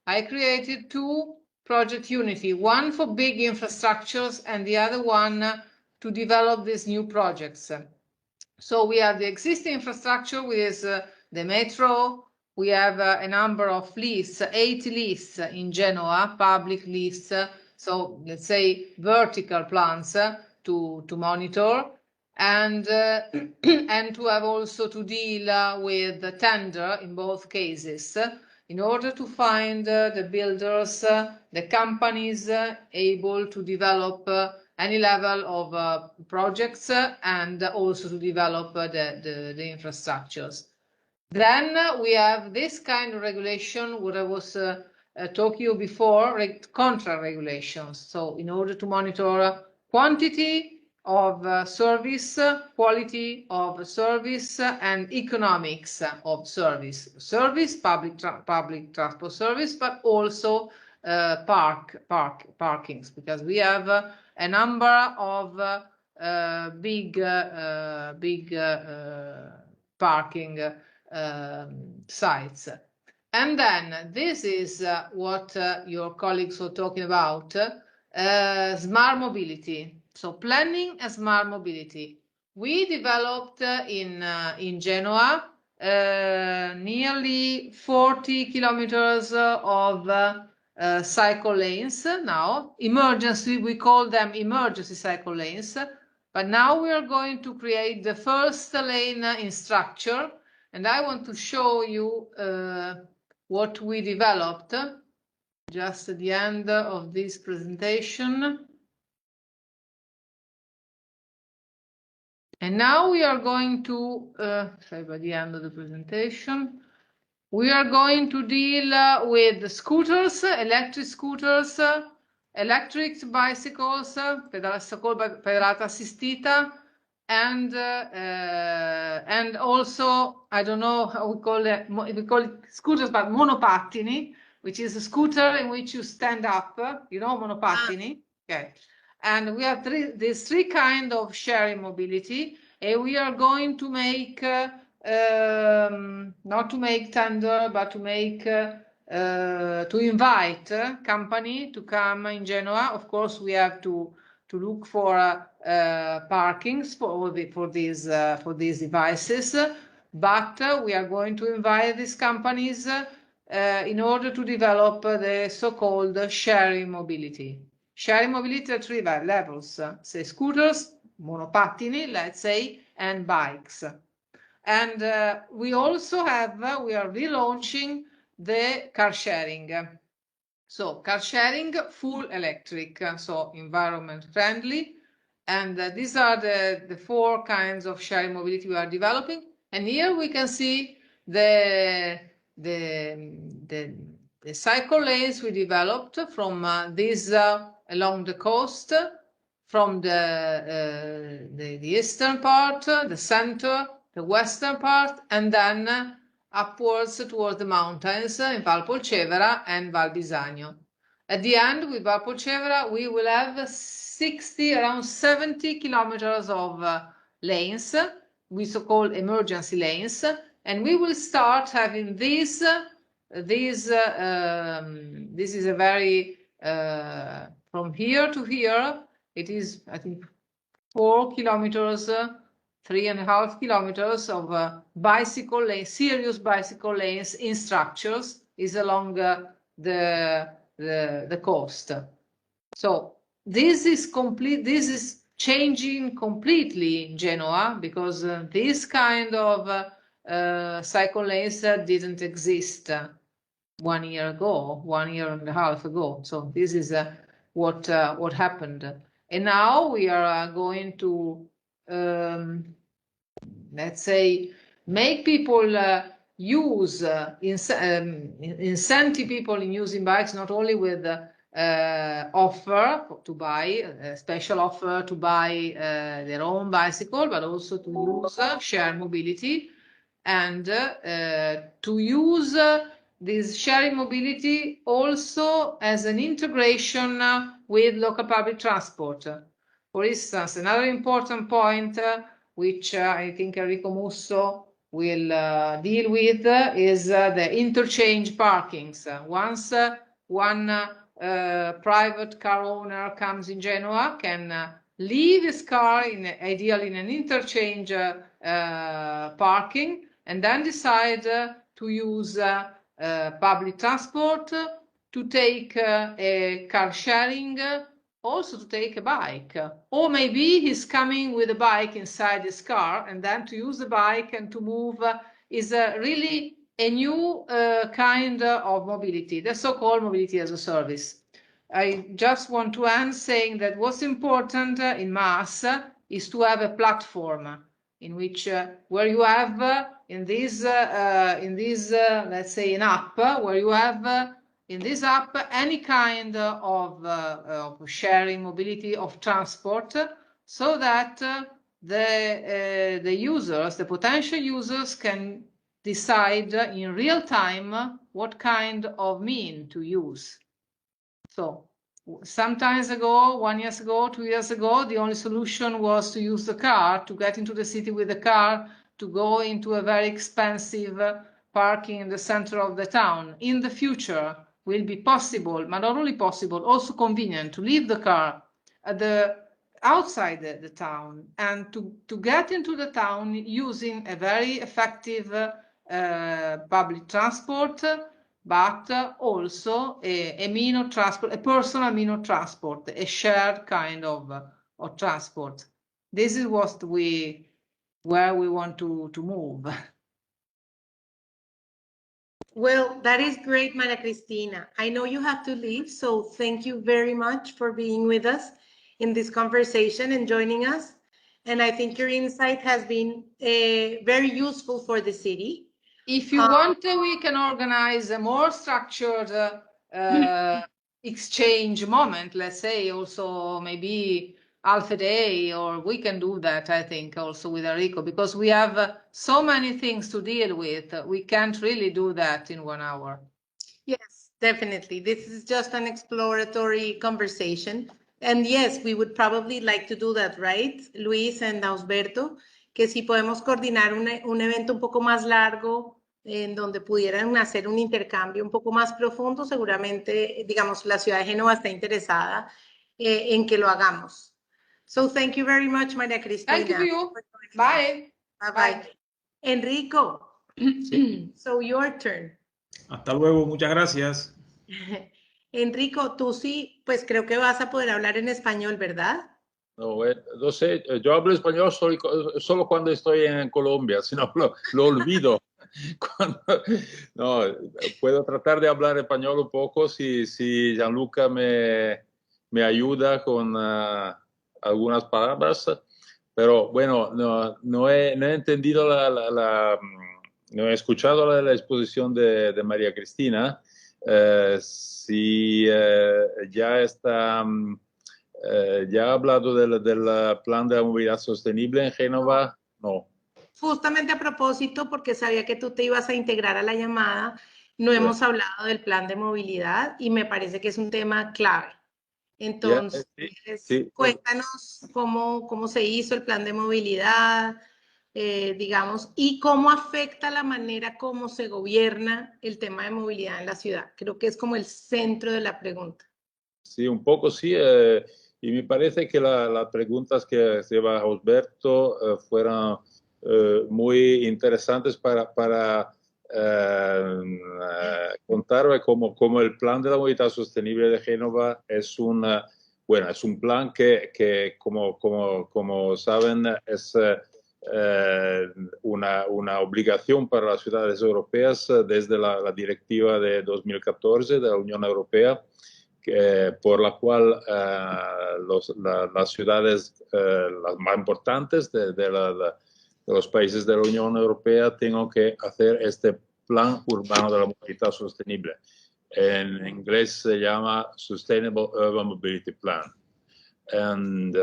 I created 2 project unity, one for big infrastructures and the other one to develop these new projects. So we have the existing infrastructure, which is the metro. We have a number of lists, 80 lists in Genoa, public lists. So let's say vertical plans to monitor, and and to have also to deal with the tender in both cases, in order to find the builders, the companies able to develop any level of projects, and also to develop the infrastructures. Then we have this kind of regulation, what I was talking you before, contract regulations. So in order to monitor quantity of service, quality of service, and economics of service. Service, public transport service, but also parkings, because we have a number of big parking sites. And then this is what your colleagues were talking about, smart mobility. So planning and smart mobility. We developed in Genoa nearly 40 kilometers of cycle lanes now. Emergency, we call them emergency cycle lanes. But now we are going to create the first lane in structure. And I want to show you what we developed just at the end of this presentation. And now we are going to, by the end of the presentation, we are going to deal with scooters, electric bicycles, pedalata assistita, and also, I don't know how we call it scooters, but monopattini, which is a scooter in which you stand up, you know, monopattini. Okay. And we have these three kinds of sharing mobility, and we are going to make, not to make tender, but to make, to invite company to come in Genoa. Of course, we have to look for parkings for these devices, but we are going to invite these companies in order to develop the so-called sharing mobility. Sharing mobility at three levels, say scooters, monopattini, let's say, and bikes. And we also have, we are relaunching the car sharing. So car sharing, full electric, so environment friendly. And these are the four kinds of sharing mobility we are developing. And here we can see the cycle lanes we developed from these along the coast, from the eastern part, the center, the western part, and then upwards towards the mountains in Val Polcevera and Val Bisagno. At the end, with Val Polcevera, we will have around 70 kilometers of lanes, we so-called emergency lanes, and we will start having this is a very, from here to here, it is, I think, 4 kilometers, 3.5 kilometers of bicycle lanes, serious bicycle lanes in structures is along the coast. So this is complete. This is changing completely in Genoa, because this kind of cycle lanes didn't exist 1 year ago, 1.5 years ago. So this is what happened, and now we are going to let's say make people use incentive people in using bikes, not only with offer to buy a special offer to buy their own bicycle, but also to use shared mobility, and to use this sharing mobility also as an integration with local public transport. For instance, another important point which I think Enrico Musso will deal with is the interchange parkings. Once one private car owner comes in Genoa, can leave his car ideally in an interchange parking, and then decide to use public transport, to take a car sharing, also to take a bike, or maybe he's coming with a bike inside his car, and then to use the bike and to move is really a new kind of mobility, the so-called mobility as a service. I just want to end saying that what's important in MAS is to have a platform in which where you have in this let's say an app, where you have in this app any kind of sharing mobility of transport, so that the users, the potential users, can decide in real time what kind of mean to use. So sometimes ago, 1 year ago, 2 years ago, the only solution was to use the car, to get into the city with the car, to go into a very expensive parking in the center of the town. In the future will be possible, but not only possible, also convenient to leave the car at outside the town, and to get into the town using a very effective public transport, but also a mean of transport, a personal mean of transport, a shared kind of transport. This is where we want to move. Well, that is great, Maria Cristina. I know you have to leave, so thank you very much for being with us in this conversation and joining us. And I think your insight has been very useful for the city. If you want, we can organize a more structured exchange moment, let's say, also maybe half a day, or we can do that, I think, also with Enrico, because we have so many things to deal with. We can't really do that in 1 hour. Yes, definitely. This is just an exploratory conversation. And yes, we would probably like to do that, right, Luis and Ausberto? Que si podemos coordinar un evento un poco más largo, en donde pudieran hacer un intercambio un poco más profundo, seguramente, digamos, la ciudad de Génova está interesada en que lo hagamos. So thank you very much, María Cristina. Thank you. Bye. Bye. Enrico, so your turn. Hasta luego, muchas gracias. Enrico, tú sí, pues creo que vas a poder hablar en español, ¿verdad? No sé, yo hablo español solo cuando estoy en Colombia, si no lo olvido. No, puedo tratar de hablar español un poco si Gianluca me ayuda con algunas palabras, pero bueno, no he entendido no he escuchado la exposición de María Cristina. Si ya está, ya ha hablado del plan de la movilidad sostenible en Génova, no. Justamente a propósito, porque sabía que tú te ibas a integrar a la llamada, no hemos hablado del plan de movilidad y me parece que es un tema clave. Entonces, sí. Cuéntanos cómo se hizo el plan de movilidad, digamos, y cómo afecta la manera como se gobierna el tema de movilidad en la ciudad. Creo que es como el centro de la pregunta. Sí, un poco sí. Y me parece que las preguntas que lleva Ausberto fueron muy interesantes para contar cómo el plan de la movilidad sostenible de Génova es es un plan que como saben, es una obligación para las ciudades europeas desde la directiva de 2014 de la Unión Europea, por la cual las ciudades las más importantes de los países de la Unión Europea tienen que hacer este plan urbano de la movilidad sostenible. En inglés se llama Sustainable Urban Mobility Plan. And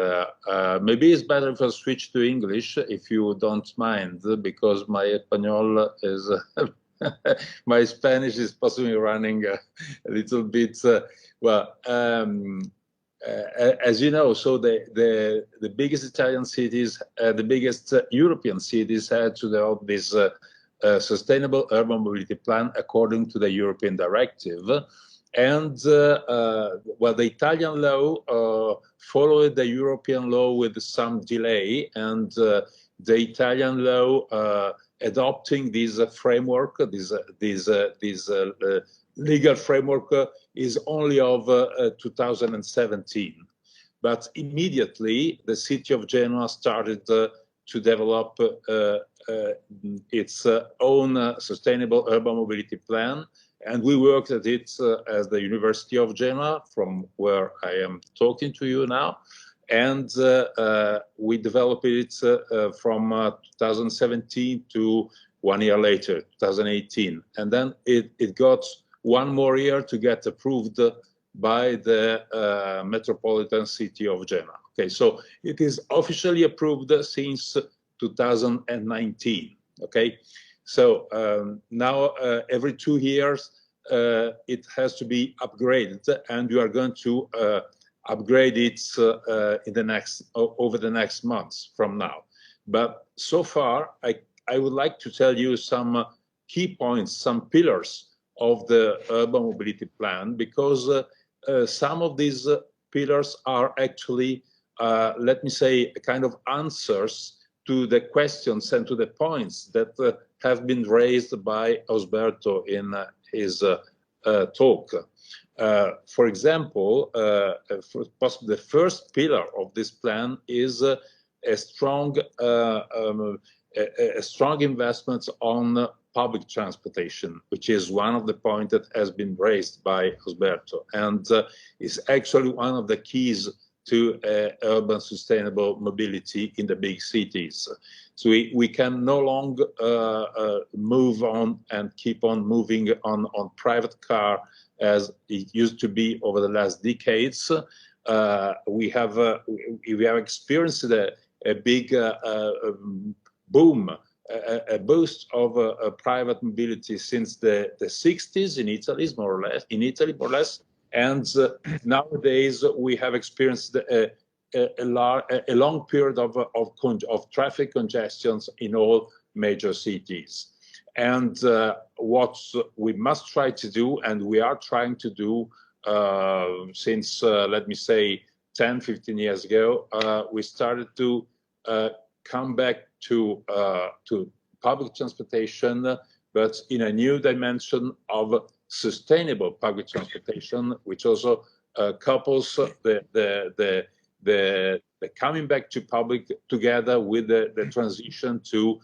maybe it's better if I switch to English, if you don't mind, because my español is, my Spanish is possibly running a little bit, as you know, so the biggest Italian cities, the biggest European cities had to develop this Sustainable Urban Mobility Plan according to the European directive. And, the Italian law followed the European law with some delay, and the Italian law adopting this framework, this legal framework is only of 2017. But immediately, the city of Genoa started to develop its own Sustainable Urban Mobility Plan, and we worked at it as the University of Genoa, from where I am talking to you now. And we developed it from 2017 to 1 year later, 2018. And then it got 1 more year to get approved by the Metropolitan City of Genoa. Okay, so it is officially approved since 2019, okay? So now every 2 years it has to be upgraded, and we are going to upgrade it over the next months from now. But so far, I would like to tell you some key points, some pillars of the urban mobility plan, because some of these pillars are actually, let me say, kind of answers to the questions and to the points that have been raised by Ausberto in his talk. For example, the first pillar of this plan is a strong investment on public transportation, which is one of the points that has been raised by Ausberto, and is actually one of the keys to urban sustainable mobility in the big cities. So we can no longer move on and keep on moving on private car as it used to be over the last decades. we have experienced a big boom, a boost of private mobility since the 60s in Italy, more or less. And nowadays we have experienced a long period of traffic congestions in all major cities. And what we must try to do, and we are trying to do since, let me say, 10, 15 years ago, we started to come back to public transportation, but in a new dimension of sustainable public transportation, which also couples the coming back to public together with the transition to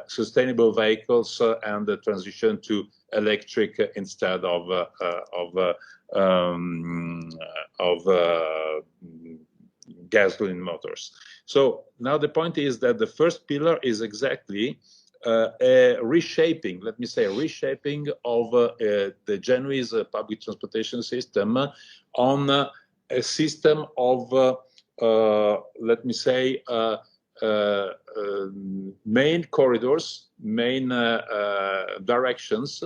sustainable vehicles and the transition to electric instead of gasoline motors. So now the point is that the first pillar is exactly a reshaping, let me say, a reshaping of the Genoese public transportation system on a system of, let me say, main corridors, main directions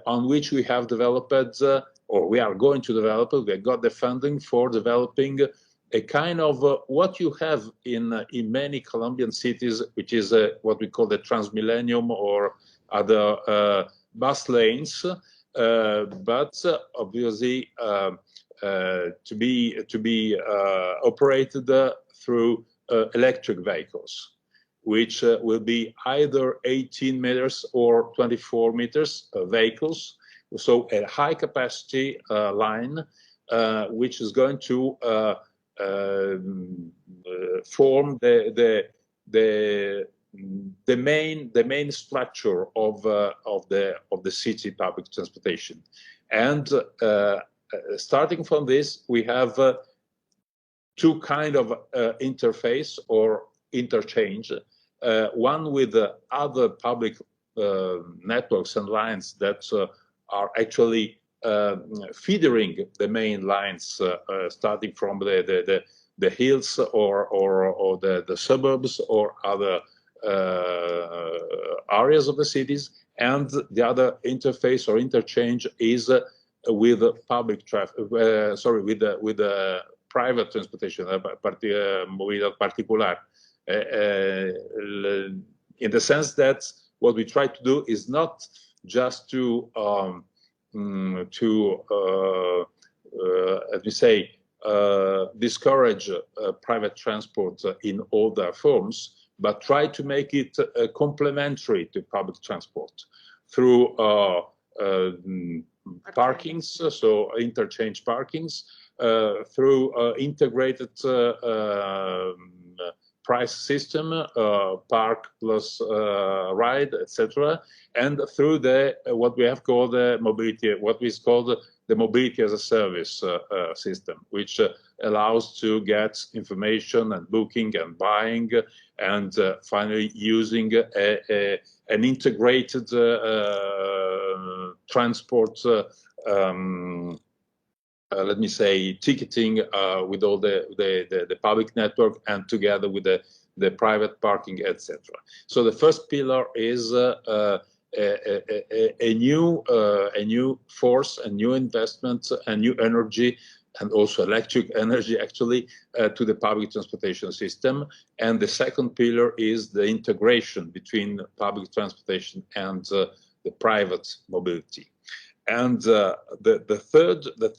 on which we have developed, or we are going to develop, we got the funding for developing a kind of what you have in many Colombian cities, which is what we call the Transmillennium or other bus lanes, but obviously to be operated through electric vehicles, which will be either 18 meters or 24 meters vehicles. So a high capacity line, which is going to form the main structure of the city public transportation. And starting from this, we have two kind of interface or interchange. One with other public networks and lines that are actually feedering the main lines, starting from the hills or the suburbs or other areas of the cities, and the other interface or interchange is with public traffic. With the private transportation, movilidad particular, in the sense that what we try to do is not just to as we say, discourage private transport in all their forms, but try to make it complementary to public transport through parkings, so interchange parkings, through integrated price system, park plus ride, etc., and through the what we have called the mobility, what is called the mobility as a service system, which allows to get information and booking and buying, and finally using an integrated transport. Let me say, ticketing with all the public network and together with the private parking, etc. So the first pillar is a new force, a new investment, a new energy, and also electric energy, actually, to the public transportation system. And the second pillar is the integration between public transportation and the private mobility. And the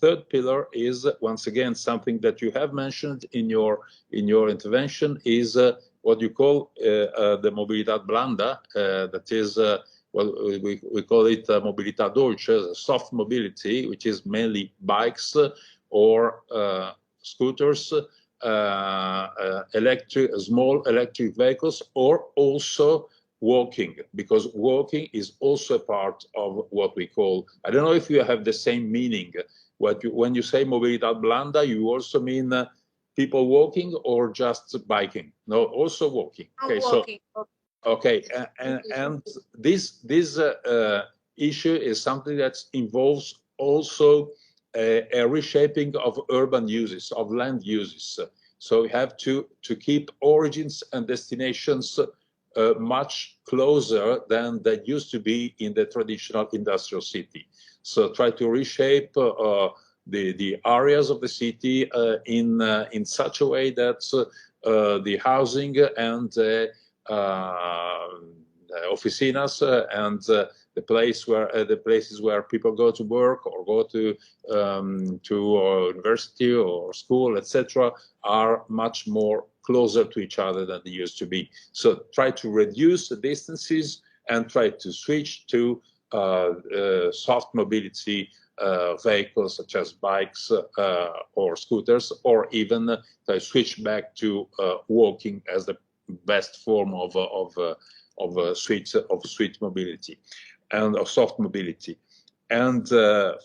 third pillar is, once again, something that you have mentioned in your intervention, is what you call the movilidad blanda. That is, well, we call it mobilità dolce, soft mobility, which is mainly bikes or scooters, small electric vehicles, or also walking, because walking is also a part of what we call, I don't know if you have the same meaning. When you say movilidad blanda, you also mean people walking or just biking? No, also walking. Okay, walking. So okay, and this issue is something that involves also a reshaping of urban uses, of land uses. So we have to keep origins and destinations much closer than they used to be in the traditional industrial city. So try to reshape the areas of the city in such a way that the housing and officinas and the places where people go to work or go to university or school, etc., are much more closer to each other than they used to be. So try to reduce the distances and try to switch to soft mobility vehicles such as bikes or scooters, or even switch back to walking as the best form of sweet mobility and of soft mobility. And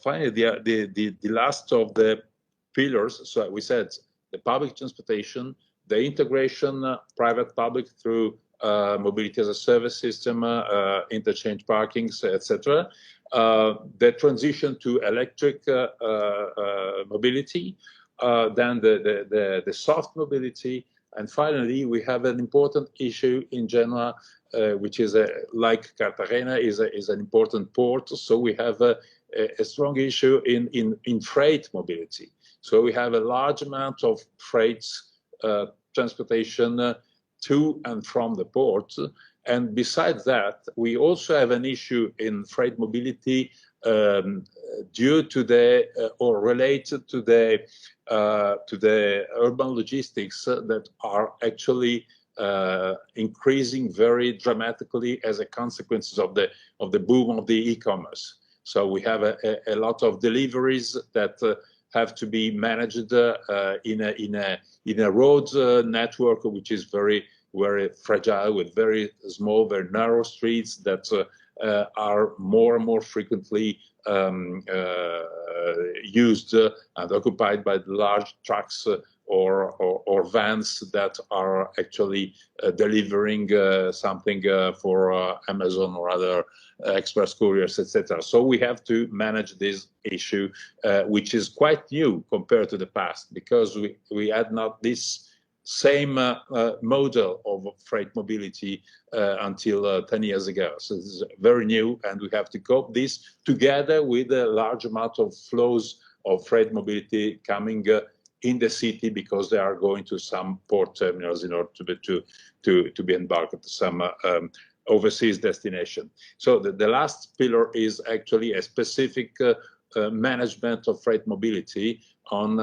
finally, the last of the pillars, so we said the public transportation, the integration private-public through mobility as a service system, interchange parkings, etc. The transition to electric mobility, then the soft mobility, and finally we have an important issue in Genoa, which is like Cartagena is an important port. So we have a strong issue in freight mobility. So we have a large amount of freights transportation to and from the port. And besides that, we also have an issue in freight mobility due to the or related to the urban logistics that are actually increasing very dramatically as a consequence of the boom of the e-commerce. So we have a lot of deliveries that have to be managed in a road network which is very fragile, with very small, very narrow streets that are more and more frequently used and occupied by large trucks or vans that are actually delivering something for Amazon or other express couriers, etc. So we have to manage this issue, which is quite new compared to the past, because we had not this same model of freight mobility until 10 years ago. So this is very new, and we have to cope this together with a large amount of flows of freight mobility coming in the city, because they are going to some port terminals in order to be embarked to some overseas destination. So the last pillar is actually a specific management of freight mobility on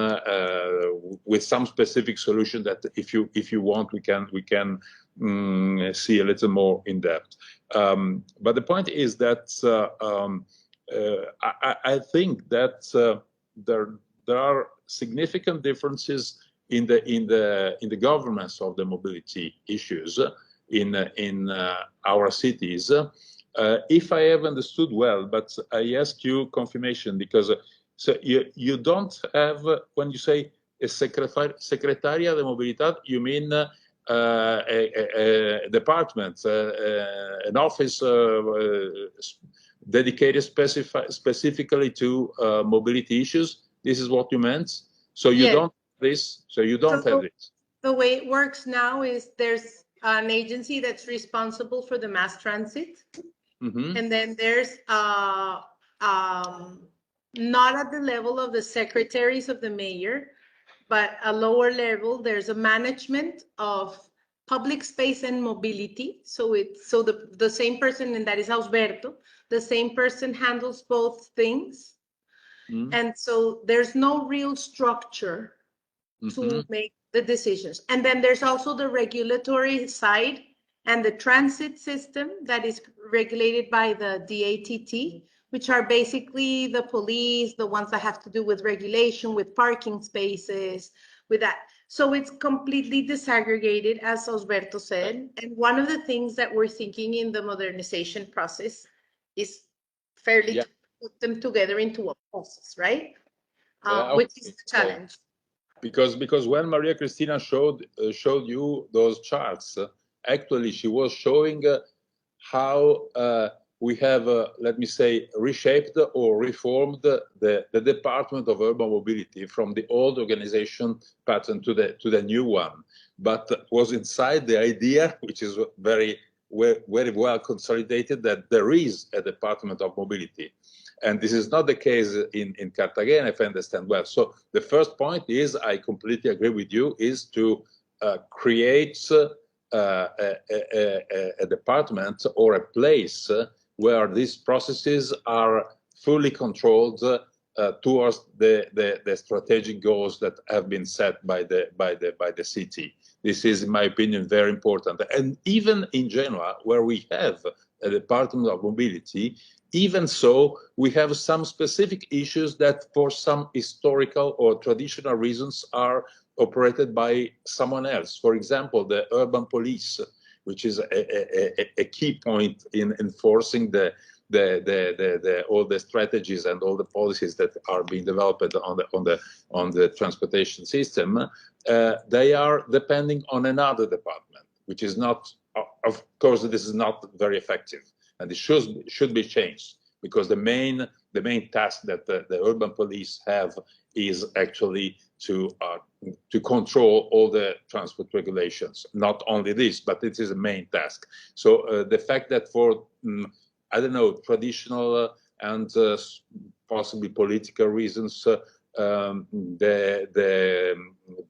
with some specific solution that if you want we can see a little more in depth. But the point is that I think that there are significant differences in the governance of the mobility issues in our cities. If I have understood well, but I ask you confirmation, because so you don't have, when you say a Secretaria de Movilidad, you mean a department, an office dedicated specifically to mobility issues. This is what you meant. So you don't have this. So you don't have it. The way it works now is there's an agency that's responsible for the mass transit. Mm-hmm. And then there's not at the level of the secretaries of the mayor, but a lower level, there's a management of public space and mobility. So the same person, and that is Ausberto, the same person handles both things. Mm-hmm. And so there's no real structure to make the decisions. And then there's also the regulatory side and the transit system that is regulated by the DATT, which are basically the police, the ones that have to do with regulation, with parking spaces, with that. So it's completely disaggregated, as Ausberto said. And one of the things that we're thinking in the modernization process is fairly to put them together into a process, right? Which is the challenge. Because when Maria Cristina showed you those charts, actually she was showing how we have, let me say, reshaped or reformed the Department of Urban Mobility from the old organization pattern to the new one, but was inside the idea, which is very well consolidated, that there is a Department of Mobility. And this is not the case in Cartagena, if I understand well. So the first point is, I completely agree with you, is to create a department or a place where these processes are fully controlled towards the strategic goals that have been set by the city. This is, in my opinion, very important. And even in Genoa, where we have a Department of Mobility, even so, we have some specific issues that for some historical or traditional reasons are operated by someone else. For example, the urban police, which is a key point in enforcing all the strategies and all the policies that are being developed on the transportation system. They are depending on another department, which is not, of course, this is not very effective, and it should be changed, because the main task that the urban police have is actually to control all the transport regulations. Not only this, but it is a main task. So the fact that for I don't know, traditional and possibly political reasons, the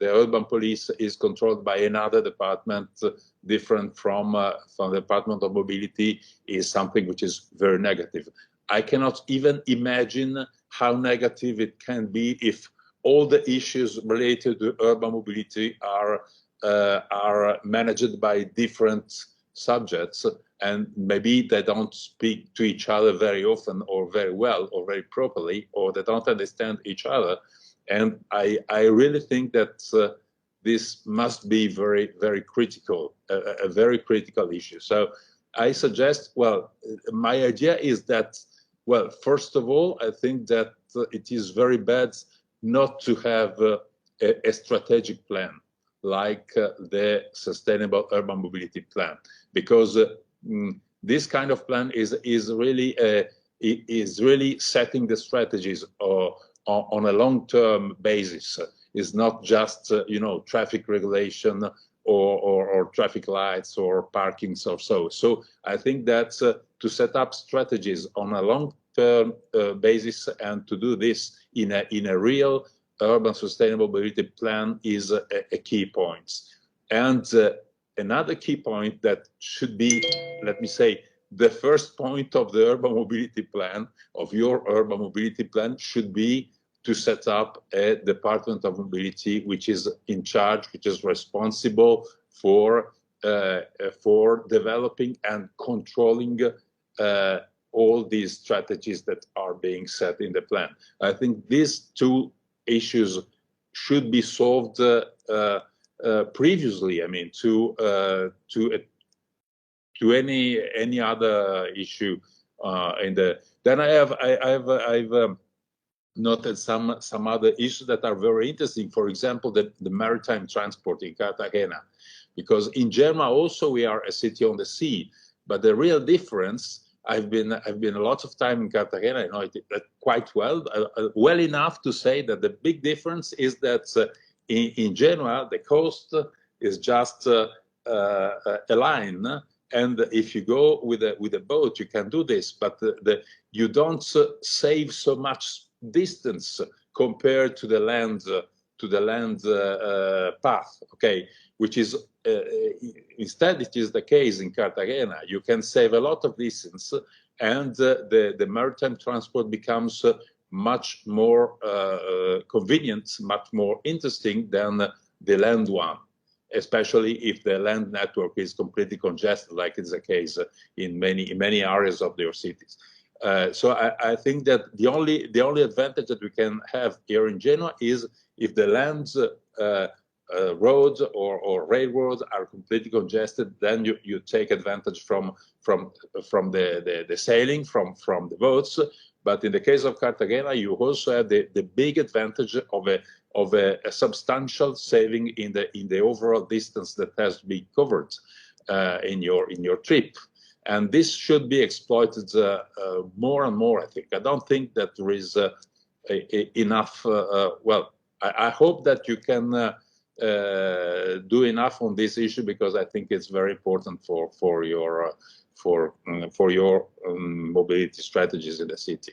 urban police is controlled by another department different from the Department of Mobility is something which is very negative. I cannot even imagine how negative it can be if all the issues related to urban mobility are managed by different subjects, and maybe they don't speak to each other very often or very well or very properly, or they don't understand each other. And I really think that this must be very, very critical, a very critical issue. So I suggest, well, my idea is that, well, first of all, I think that it is very bad not to have a strategic plan like the Sustainable Urban Mobility Plan, because this kind of plan is really setting the strategies on a long-term basis. It's not just traffic regulation or traffic lights or parkings or so. So I think that to set up strategies on a long-term basis and to do this in a real urban sustainable mobility plan is a key point. And another key point that should be, let me say, the first point of the urban mobility plan, of your urban mobility plan, should be to set up a Department of Mobility which is in charge, which is responsible for developing and controlling all these strategies that are being set in the plan. I think these two issues should be solved previously. I mean, to any other issue in the. Then I've noted some other issues that are very interesting. For example, the maritime transport in Cartagena, because in Genoa also we are a city on the sea, but the real difference. I've been a lot of time in Cartagena. I know it quite well, well enough to say that the big difference is that in Genoa the coast is just a line, and if you go with a boat, you can do this, but you don't save so much distance compared to the land path. Okay, which is instead it is the case in Cartagena. You can save a lot of distance, and the maritime transport becomes much more convenient, much more interesting than the land one, especially if the land network is completely congested, like it's the case in many areas of your cities. So I think that the only advantage that we can have here in Genoa is if the lands roads or railroads are completely congested, then you take advantage from the sailing, from the boats. But in the case of Cartagena, you also have the big advantage of a substantial saving in the overall distance that has to be covered in your trip. And this should be exploited more and more, I think. I don't think that there is enough, well, I hope that you can do enough on this issue, because I think it's very important for your mobility strategies in the city.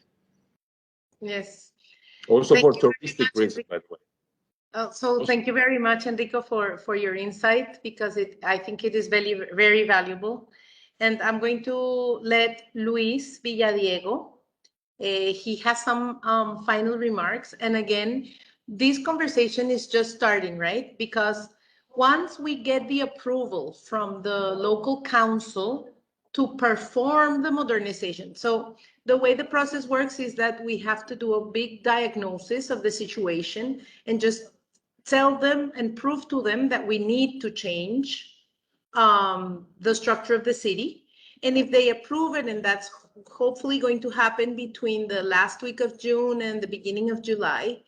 Yes. Also Thank for you touristic reasons, by the way. So thank you very much, Enrico, for your insight, because I think it is very, very valuable. And I'm going to let Luis Villadiego, he has some final remarks. And again, this conversation is just starting, right? Because once we get the approval from the local council to perform the modernization. So the way the process works is that we have to do a big diagnosis of the situation and just tell them and prove to them that we need to change the structure of the city. And if they approve it, and that's hopefully going to happen between the last week of June and the beginning of July,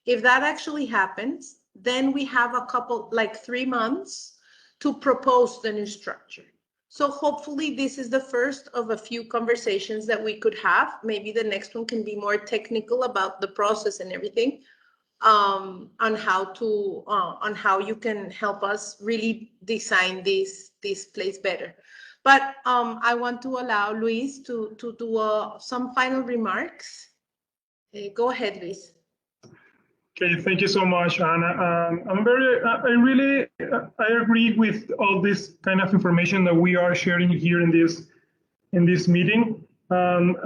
if that actually happens, then we have a couple, like 3 months to propose the new structure. So hopefully this is the first of a few conversations that we could have. Maybe the next one can be more technical about the process and everything, on how you can help us really design this place better. But I want to allow Luis to do some final remarks. Go ahead, Luis. Okay, thank you so much, Ana. I agree with all this kind of information that we are sharing here in this meeting. And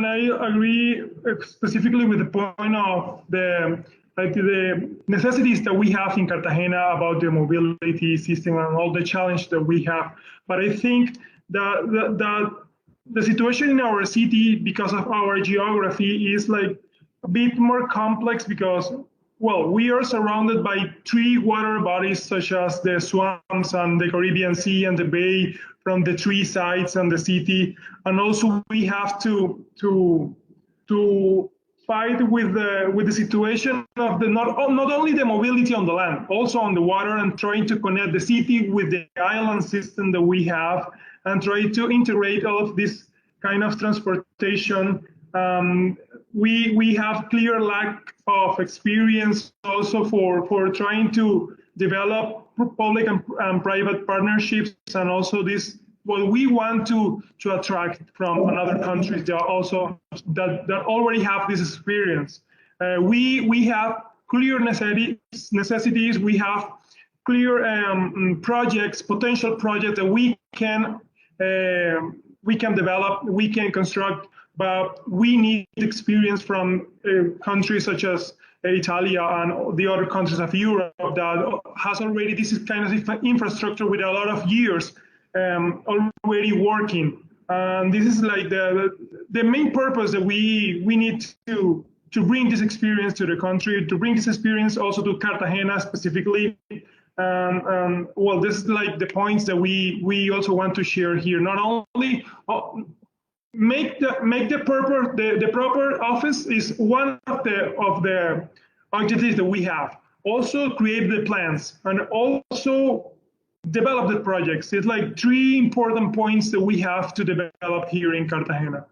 I agree specifically with the point of the necessities that we have in Cartagena about the mobility system and all the challenge that we have. But I think that the situation in our city, because of our geography, is like a bit more complex, because, well, we are surrounded by 3 water bodies, such as the swamps and the Caribbean Sea and the bay from the 3 sides and the city. And also we have to fight with the situation of the not only the mobility on the land, also on the water, and trying to connect the city with the island system that we have, and try to integrate all of this kind of transportation. We have clear lack of experience also for trying to develop public and private partnerships, and also this what we want to attract from other countries that also that already have this experience. We have clear necessities. We have clear potential projects that we can develop, we can construct, but we need experience from countries such as Italia and the other countries of Europe that has already this kind of infrastructure with a lot of years already working. And this is like the main purpose that we need to bring this experience to the country, to bring this experience also to Cartagena specifically. Well, this is like the points that we also want to share here. Not only make the proper office is one of the objectives that we have. Also create the plans and also develop the projects. It's like 3 important points that we have to develop here in Cartagena.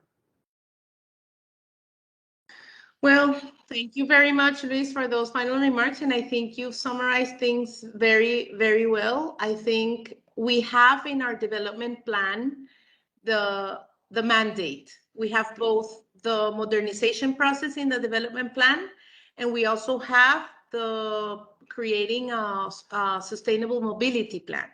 Well, thank you very much, Luis, for those final remarks. And I think you've summarized things very, very well. I think we have in our development plan the mandate. We have both the modernization process in the development plan, and we also have the creating a sustainable mobility plan.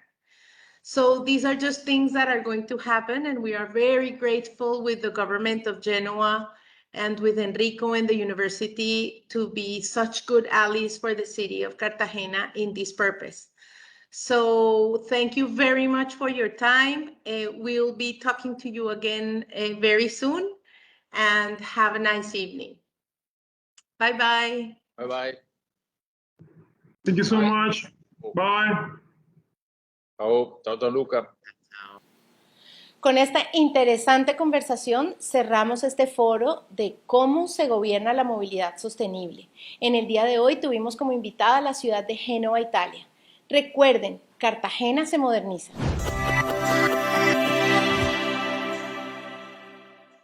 So these are just things that are going to happen, and we are very grateful with the government of Genoa and with Enrico and the university to be such good allies for the city of Cartagena in this purpose. So thank you very much for your time. We'll be talking to you again very soon, and have a nice evening. Bye-bye. Bye-bye. Thank you so much. Bye. Ciao, ciao, Luca. Con esta interesante conversación cerramos este foro de cómo se gobierna la movilidad sostenible. En el día de hoy tuvimos como invitada a la ciudad de Génova, Italia. Recuerden, Cartagena se moderniza.